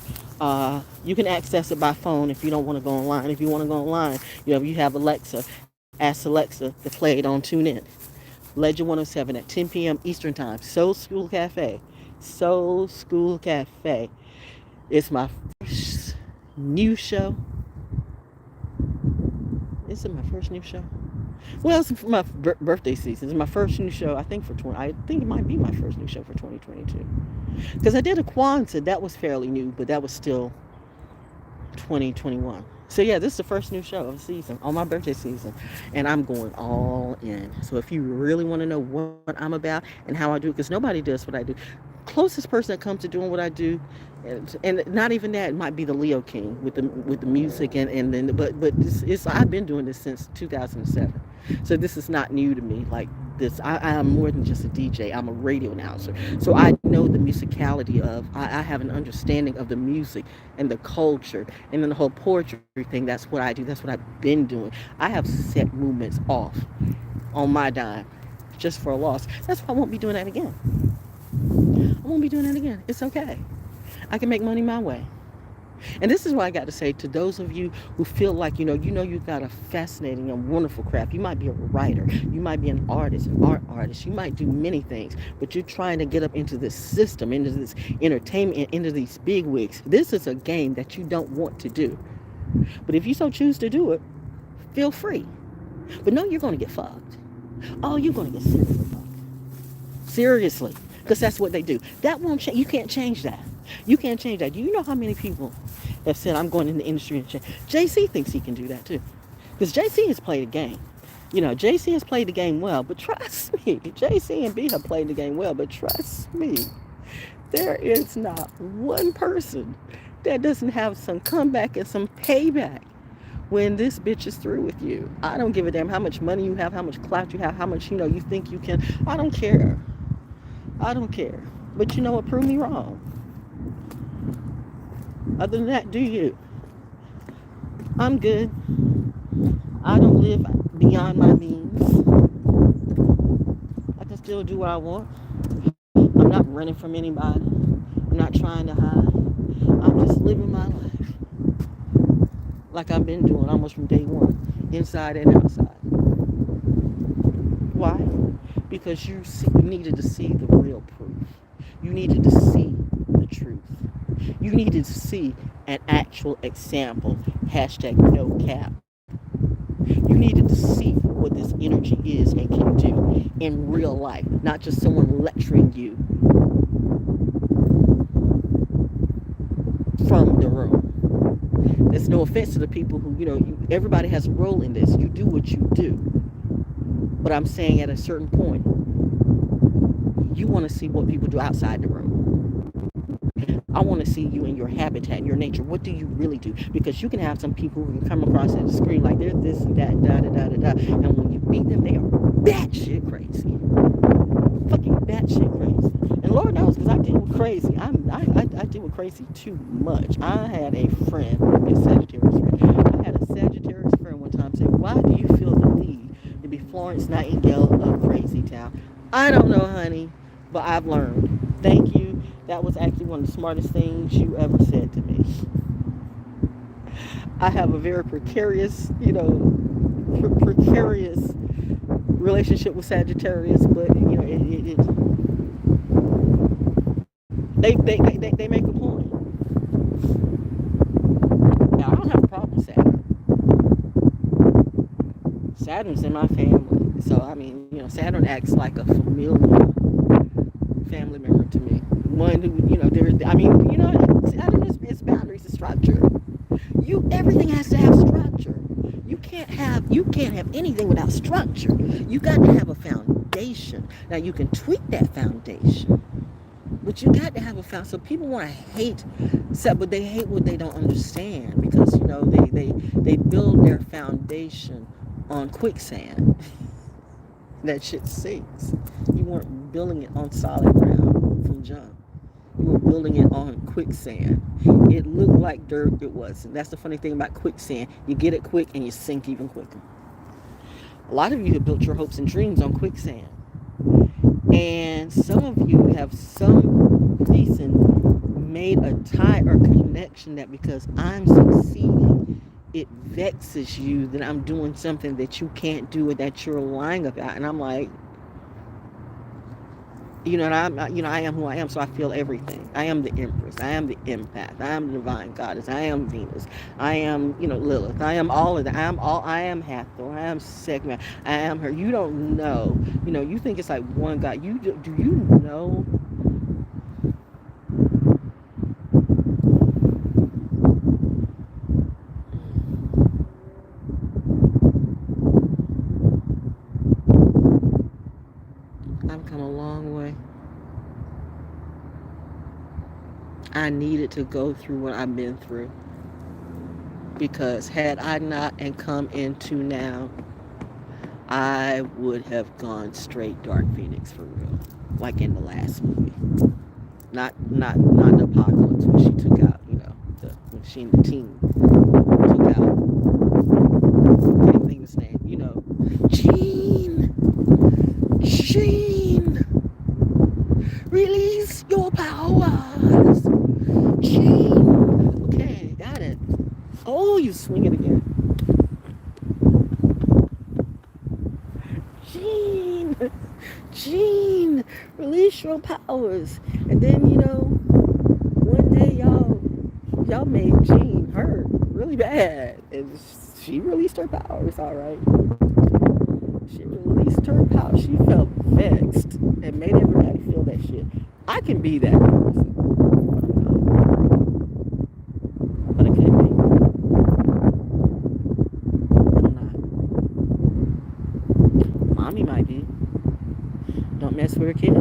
You can access it by phone if you don't want to go online. If you want to go online, you have Alexa. Ask Alexa to play it on TuneIn. Legend 107 at 10 p.m. Eastern Time. Soul School Cafe. Soul School Cafe. It's my first new show. Is it my first new show? Well, it's my birthday season. It's my first new show. I think it might be my first new show for 2022. Because I did a Kwanzaa. That was fairly new, but that was still 2021. So yeah, this is the first new show of the season on my birthday season, and I'm going all in. So if you really want to know what I'm about and how I do it, because nobody does what I do, closest person that comes to doing what I do, and not even that, it might be the Leo King with the music and then but it's I've been doing this since 2007. So this is not new to me. Like this, I am more than just a DJ. I'm a radio announcer. So I know the musicality of. I have an understanding of the music and the culture, and then the whole poetry thing. That's what I do. That's what I've been doing. I have set movements off on my dime, just for a loss. That's why I won't be doing that again. I won't be doing that again. It's okay. I can make money my way. And this is what I got to say to those of you who feel like, you've got a fascinating and wonderful craft. You might be a writer. You might be an artist, an art artist. You might do many things, but you're trying to get up into this system, into this entertainment, into these big wigs. This is a game that you don't want to do. But if you so choose to do it, feel free. But no, you're going to get fucked. Oh, you're going to get seriously fucked. Seriously. Because that's what they do. That won't change. You can't change that. You can't change that. Do you know how many people have said, I'm going in the industry and change? JC thinks he can do that too. Because JC has played a game. JC has played the game well, but trust me, JC and B have played the game well, but trust me, there is not one person that doesn't have some comeback and some payback when this bitch is through with you. I don't give a damn how much money you have, how much clout you have, how much, you think you can. I don't care. I don't care. But you know what? Prove me wrong. Other than that, do you? I'm good. I don't live beyond my means. I can still do what I want. I'm not running from anybody. I'm not trying to hide. I'm just living my life like I've been doing almost from day one, inside and outside. Why? Because you needed to see the real proof. You needed to see the truth. You needed to see an actual example. Hashtag no cap. You needed in real life, not just someone lecturing you from the room. There's no offense to the people who, everybody has a role in this. You do what you do. But I'm saying at a certain point, you want to see what people do outside the room. I want to see you in your habitat, your nature. What do you really do? Because you can have some people who can come across at the screen like they're this and that, da da da da da. And when you meet them, they are batshit crazy. Fucking batshit crazy. And Lord knows, because I deal with crazy. I deal with crazy too much. I had a friend, a Sagittarius friend. I had a Sagittarius friend one time say, "Why do you feel the need to be Florence Nightingale of Crazy Town?" I don't know, honey, but I've learned. Thank you. That was actually one of the smartest things you ever said to me. I have a very precarious, precarious relationship with Sagittarius, but they make a point. Now I don't have a problem with Saturn. Saturn's in my family, so I mean, Saturn acts like a familiar family member to me. One who, Saturn is boundaries, is structure. Everything has to have structure. You can't have anything without structure. You got to have a foundation. Now you can tweak that foundation, but you got to have a foundation. So people want to hate, but they hate what they don't understand, because they build their foundation on quicksand. That shit sinks. You weren't building it on solid ground from jump. You were building it on quicksand. It looked like dirt, it wasn't. That's the funny thing about quicksand. You get it quick and you sink even quicker. A lot of you have built your hopes and dreams on quicksand. And some of you have some reason made a tie or connection that because I'm succeeding, it vexes you that I'm doing something that you can't do or that you're lying about. And I'm like, I am who I am, so I feel everything. I am the Empress. I am the empath. I am the divine goddess. I am Venus. I am, Lilith. I am all of that. I am Hathor. I am Segma. I am her. You don't know. You think it's like one God. Do you know? I've come a long way. I needed to go through what I've been through, because had I not and come into now, I would have gone straight Dark Phoenix for real, like in the last movie. Not the Apocalypse when she took out, when she and the team took out. I can't think of his name. Gene, release your powers. Gene. Okay, got it. Oh, you swing it again. Gene, release your powers. And then, one day y'all made Gene hurt really bad. And she released her powers, all right. She released her power. She felt vexed and made everybody feel that shit. I can be that person. But I can't be. I'm not. Mommy might be. Don't mess with her kid.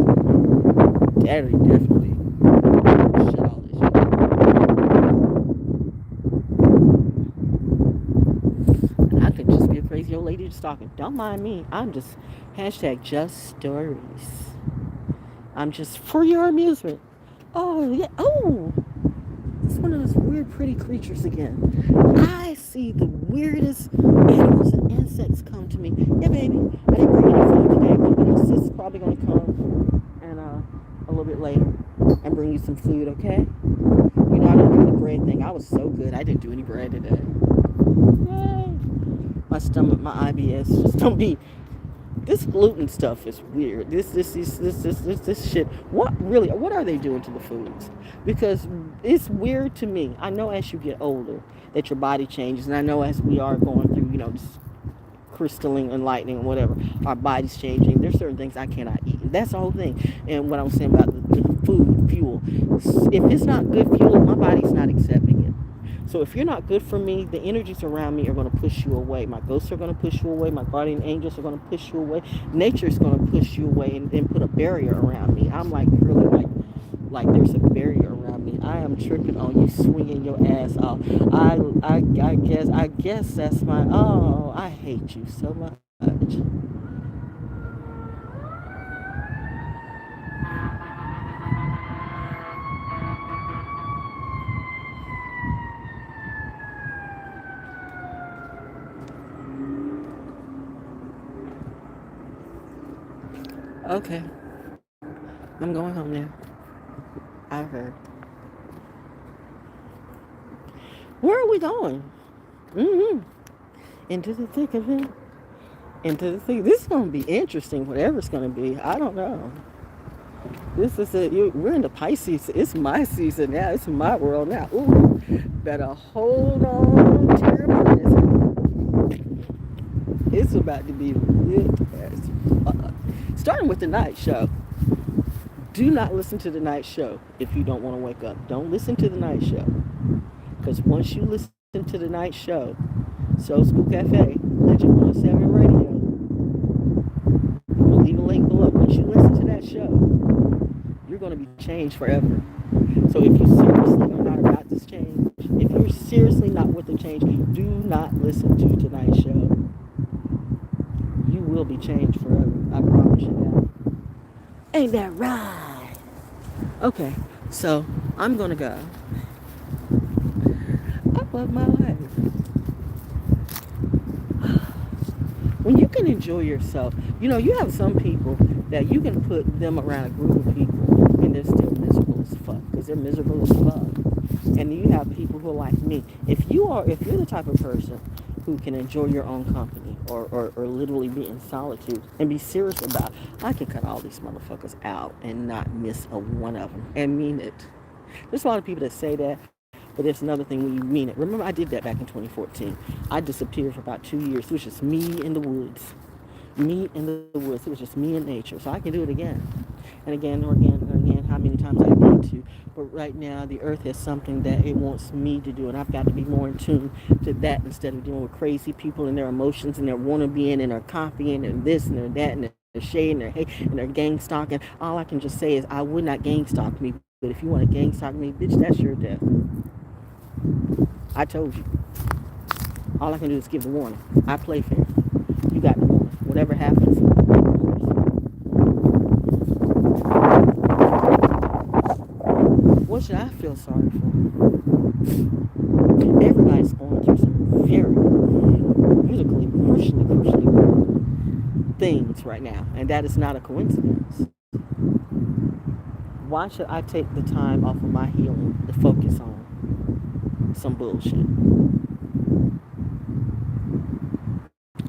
Daddy definitely. Shit, all this shit. I could just be a crazy old lady just talking. Don't mind me. I'm just #just stories. I'm just for your amusement. Oh yeah. Oh, it's one of those weird, pretty creatures again. I see the weirdest animals and insects come to me. Yeah, baby. I didn't bring any food today, but sis is probably gonna come and a little bit later and bring you some food. Okay? I don't do the bread thing. I was so good. I didn't do any bread today. Yay. My stomach, my IBS just don't be. This gluten stuff is weird. This shit. What are they doing to the foods? Because it's weird to me. I know as you get older that your body changes, and I know as we are going through, this crystalline and lightning and whatever. Our body's changing. There's certain things I cannot eat. That's the whole thing. And what I was saying about the food, fuel. If it's not good fuel, my body's not accepting it. So if you're not good for me, the energies around me are going to push you away. My ghosts are going to push you away. My guardian angels are going to push you away. Nature is going to push you away and put a barrier around me. I'm like really like there's a barrier around me. I am tripping on you swinging your ass off. I guess that's my, oh, I hate you so much. Okay, I'm going home now. I heard. Where are we going? Mm-hmm. Into the thick of it. Into the thick. This is going to be interesting, whatever it's going to be. I don't know. This is it. We're in the Pisces. It's my season now. It's my world now. Ooh, better hold on to your business. It's about to be lit as fuck. Starting with the night show. Do not listen to the night show if you don't want to wake up. Don't listen to the night show. Because once you listen to the night show, Soul School Cafe, Legend 107 Radio, we'll leave a link below. Once you listen to that show, you're going to be changed forever. So if you seriously are not about this change, if you're seriously not with the change, do not listen to tonight's show. You will be changed forever. I promise you that. Ain't that right? Okay, so I'm going to go. I love my life. When you can enjoy yourself, you have some people that you can put them around a group of people and they're still miserable as fuck because they're miserable as fuck. And you have people who are like me. If you're the type of person who can enjoy your own company or literally be in solitude and be serious about, I can cut all these motherfuckers out and not miss a one of them and mean it. There's a lot of people that say that, but there's another thing when you mean it. Remember, I did that back in 2014. I disappeared for about 2 years. It was just me in the woods. Me in the woods. It was just me in nature. So I can do it again. And again, or again, and again, how many times I need to. But right now, the earth has something that it wants me to do. And I've got to be more in tune to that instead of dealing with crazy people and their emotions and their wannabeing and their copying and this and their that and their shade and their hate and their gang stalking. All I can just say is I would not gang stalk me. But if you want to gang stalk me, bitch, that's your death. I told you. All I can do is give the warning. I play fair. You got the warning. Whatever happens. What should I feel sorry for? Everybody's going through some very politically, crucially things right now. And that is not a coincidence. Why should I take the time off of my healing to focus on some bullshit?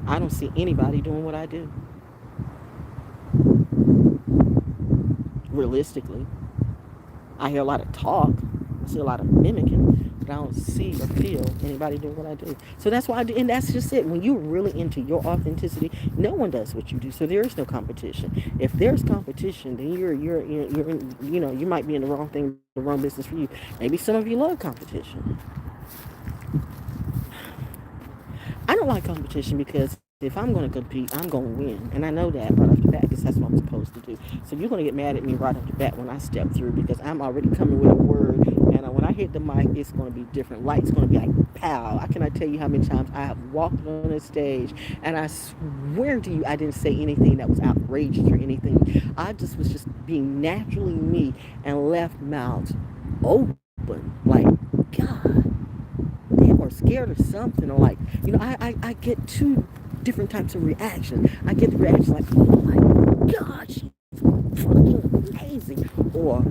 I don't see anybody doing what I do. Realistically. I hear a lot of talk. I see a lot of mimicking. But I don't see or feel anybody doing what I do. So that's why I do. And that's just it. When you're really into your authenticity, no one does what you do. So there is no competition. If there's competition, then you're in, you might be in the wrong thing, the wrong business for you. Maybe some of you love competition. I don't like competition because if I'm going to compete, I'm going to win. And I know that right off the bat because that's what I'm supposed to do. So you're going to get mad at me right off the bat when I step through because I'm already coming with a word. And when I hit the mic, it's going to be different. Light's going to be like, pow. I cannot tell you how many times I have walked on a stage. And I swear to you, I didn't say anything that was outrageous or anything. I was just being naturally me and left mouths open. Like, God. Or scared or something, or like, I get two different types of reactions. I get the reaction like, oh my gosh, she's fucking amazing, or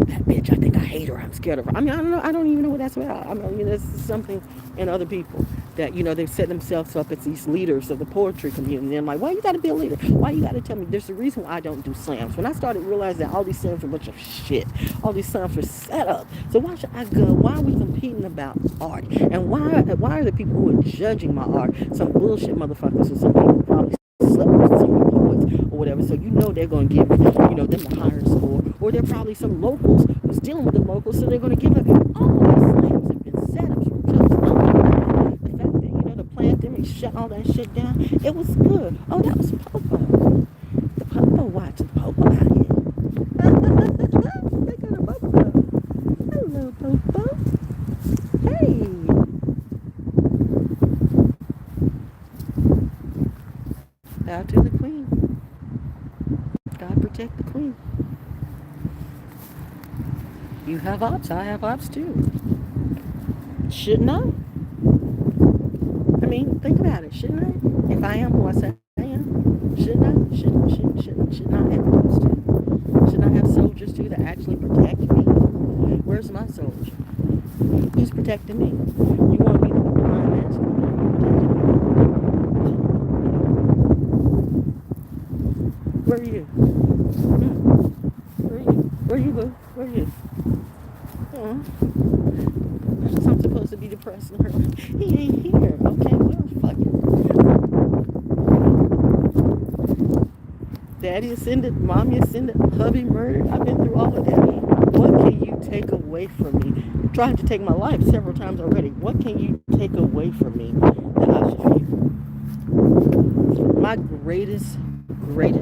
that bitch, I think I hate her, I'm scared of her. I mean, I don't know, I don't even know what that's about. I mean, there's something in other people. that, they set themselves up as these leaders of the poetry community. And I'm like, why you got to be a leader? Why you got to tell me? There's a reason why I don't do slams. When I started realizing that all these slams are a bunch of shit, all these slams are set up. So why should I go? Why are we competing about art? And why are the people who are judging my art some bullshit motherfuckers, or some people probably slept with some of the poets or whatever? So they're going to give them a higher score, or they're probably some locals who's dealing with the locals, so they're going to give it. All these slams have been set up from just the fact that the pandemic shut all that shit down. It was good. Oh, that was Popo. The Popo watch. The Popo out here. Look at the Popo. Hello, Popo. Hey. Bow to the queen. God protect the queen. You have ops. I have ops too. Shouldn't I? I mean, think about it. Shouldn't I? If I am who I say I am, shouldn't I? Shouldn't I have ops too? Shouldn't I have soldiers too that actually protect me? Where's my soldier? Who's protecting me? You want me to be behind that? Where are you? Where are you? Where are you, boo? Where are you? So I'm supposed to be depressed and hurt. He ain't here. Okay, well, fuck it. Daddy ascended, mommy ascended, hubby murdered. I've been through all of that. What can you take away from me? You tried to take my life several times already. What can you take away from me that I should fear? My greatest fear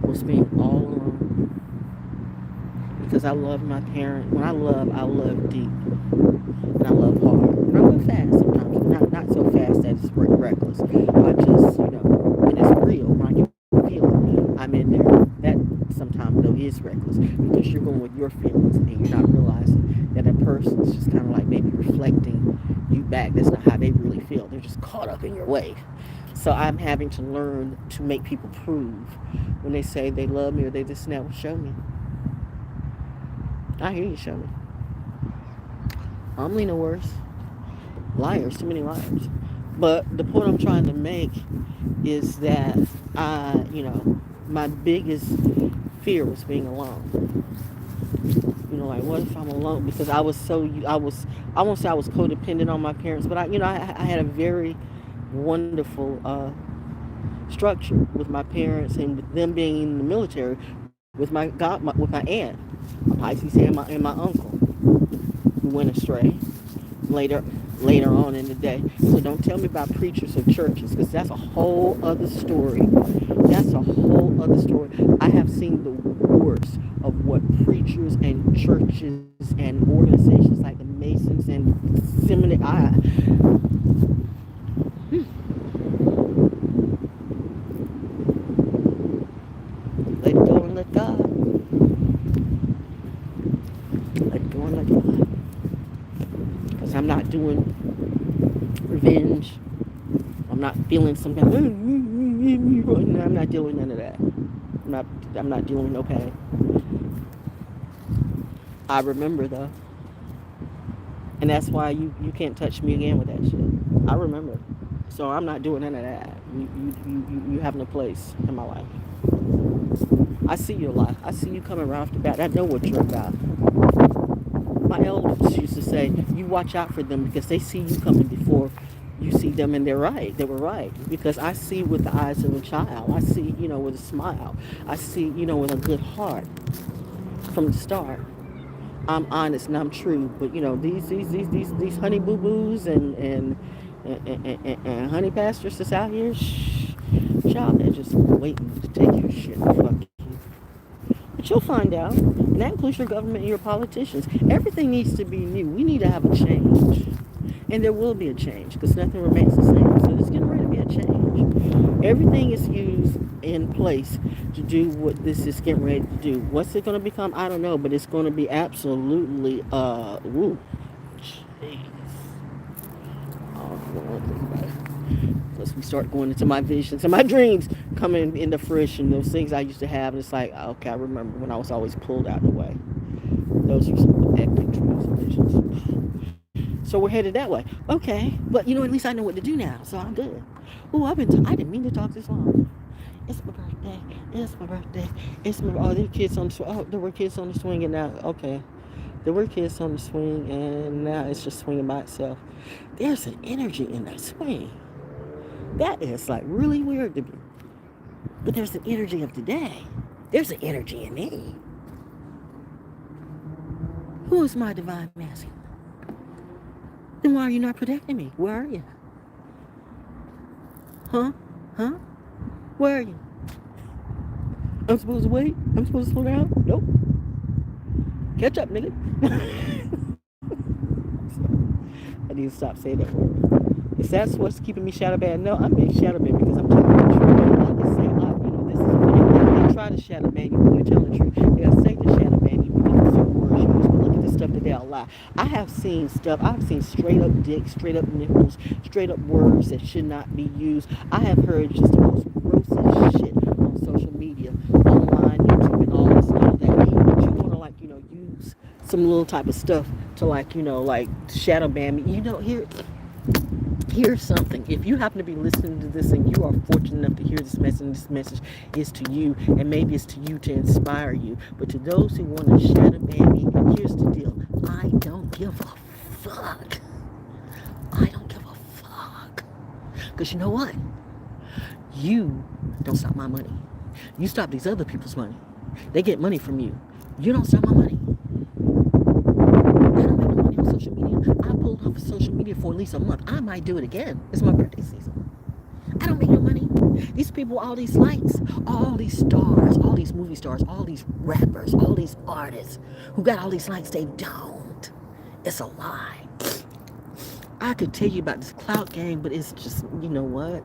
was being all alone. Because I love my parents. When I love deep. And I love hard. And I love fast sometimes. Not so fast that it's reckless. I just, when it's real, when I can feel it, I'm in there. That sometimes, though, is reckless. Because you're going with your feelings and you're not realizing that person is just kind of like maybe reflecting you back. That's not how they really feel. They're just caught up in your wave. So I'm having to learn to make people prove when they say they love me or they just never show me. I hear you, show me. I'm no worse. Liars, too many liars. But the point I'm trying to make is that my biggest fear was being alone. Like, what if I'm alone? Because I won't say I was codependent on my parents, but I had a very wonderful structure with my parents, and with them being in the military, with my aunt, my Pisces, and my uncle, who went astray later on in the day. So don't tell me about preachers or churches, because that's a whole other story. I have seen the worst of what preachers and churches and organizations like the Masons and Seminary. Let go and let God. Let go and let God. Because I'm not doing revenge. I'm not feeling some kind of. I'm not dealing with none of that. I'm not dealing with no pain. I remember though. And that's why you can't touch me again with that shit. I remember. So I'm not doing none of that. You have no place in my life. I see your life. I see you coming right off the bat. I know what you're about. My elders used to say, you watch out for them because they see you coming before you see them, and they're right. They were right. Because I see with the eyes of a child. I see, with a smile. I see, with a good heart from the start. I'm honest and I'm true. But, these honey boo-boos and honey pastors that's out here, child, they're just waiting to take your shit and fuck you. But you'll find out. And that includes your government and your politicians. Everything needs to be new. We need to have a change. And there will be a change because nothing remains the same. So there's getting ready to be a change. Everything is used in place to do what this is getting ready to do. What's it going to become? I don't know. But it's going to be absolutely, jeez. Unless we start going into my visions and my dreams coming into fruition, those things I used to have, and it's like, okay, I remember when I was always pulled out of the way. Those are some epic dreams and visions. So we're headed that way. Okay. But at least I know what to do now. So I'm good. Oh, I didn't mean to talk this long. It's my birthday. It's my birthday. There were kids on the swing and now, okay. There were kids on the swing and now it's just swinging by itself. There's an energy in that swing. That is like really weird to me. But there's an energy of today. There's an energy in me. Who is my divine masculine? Then why are you not protecting me? Where are you? Huh? Huh? Where are you? I'm supposed to wait? I'm supposed to slow down? Nope. Catch up, nigga. I need to stop saying that word. Is that what's keeping me shadow banned? No, I'm being shadow banned because I'm telling the truth. I can say, this is a funny thing. They try to shadow ban you when you're telling the truth. They'll say to shadow ban you because of certain words you use. But look at the stuff that they'll lie. I've seen straight up dicks, straight up nipples, straight up words that should not be used. I have heard just the most grossest shit on social media, online, YouTube, and all this and all that. But you want to use some little type of stuff to shadow ban me. Here's something. If you happen to be listening to this and you are fortunate enough to hear this message, and this message is to you, and maybe it's to you to inspire you. But to those who want to shadow ban me, here's the deal. I don't give a fuck. I don't give a fuck. Because you know what? You don't stop my money. You stop these other people's money. They get money from you. You don't stop my money. I don't make no money on social media. I pulled off of social media for at least a month. I might do it again. It's my birthday season. I don't make no money. These people, all these lights, all these stars, all these movie stars, all these rappers, all these artists who got all these lights, they don't. It's a lie. I could tell you about this clout game, but it's just, you know what?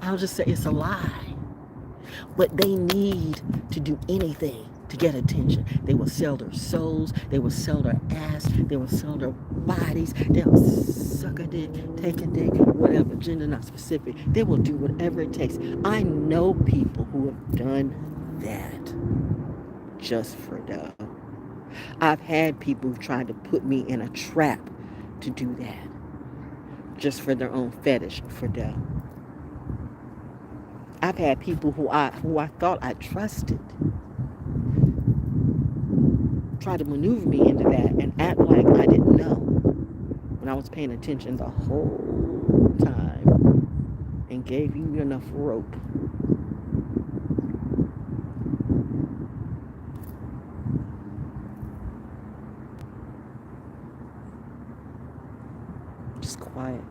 I'll just say it's a lie. But they need to do anything to get attention. They will sell their souls. They will sell their ass. They will sell their bodies. They'll suck a dick, take a dick, whatever, gender not specific. They will do whatever it takes. I know people who have done that just for dough. I've had people who tried to put me in a trap to do that just for their own fetish for dough. I've had people who I thought I trusted try to maneuver me into that and act like I didn't know when I was paying attention the whole time and gave you enough rope. Just quiet.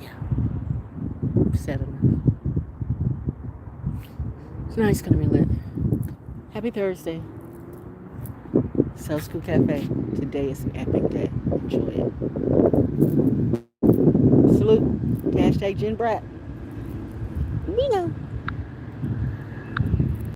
Yeah. Said enough. Tonight's gonna be lit. Happy Thursday. South School Cafe. Today is an epic day. Enjoy it. Salute. #Jen Brat. We know.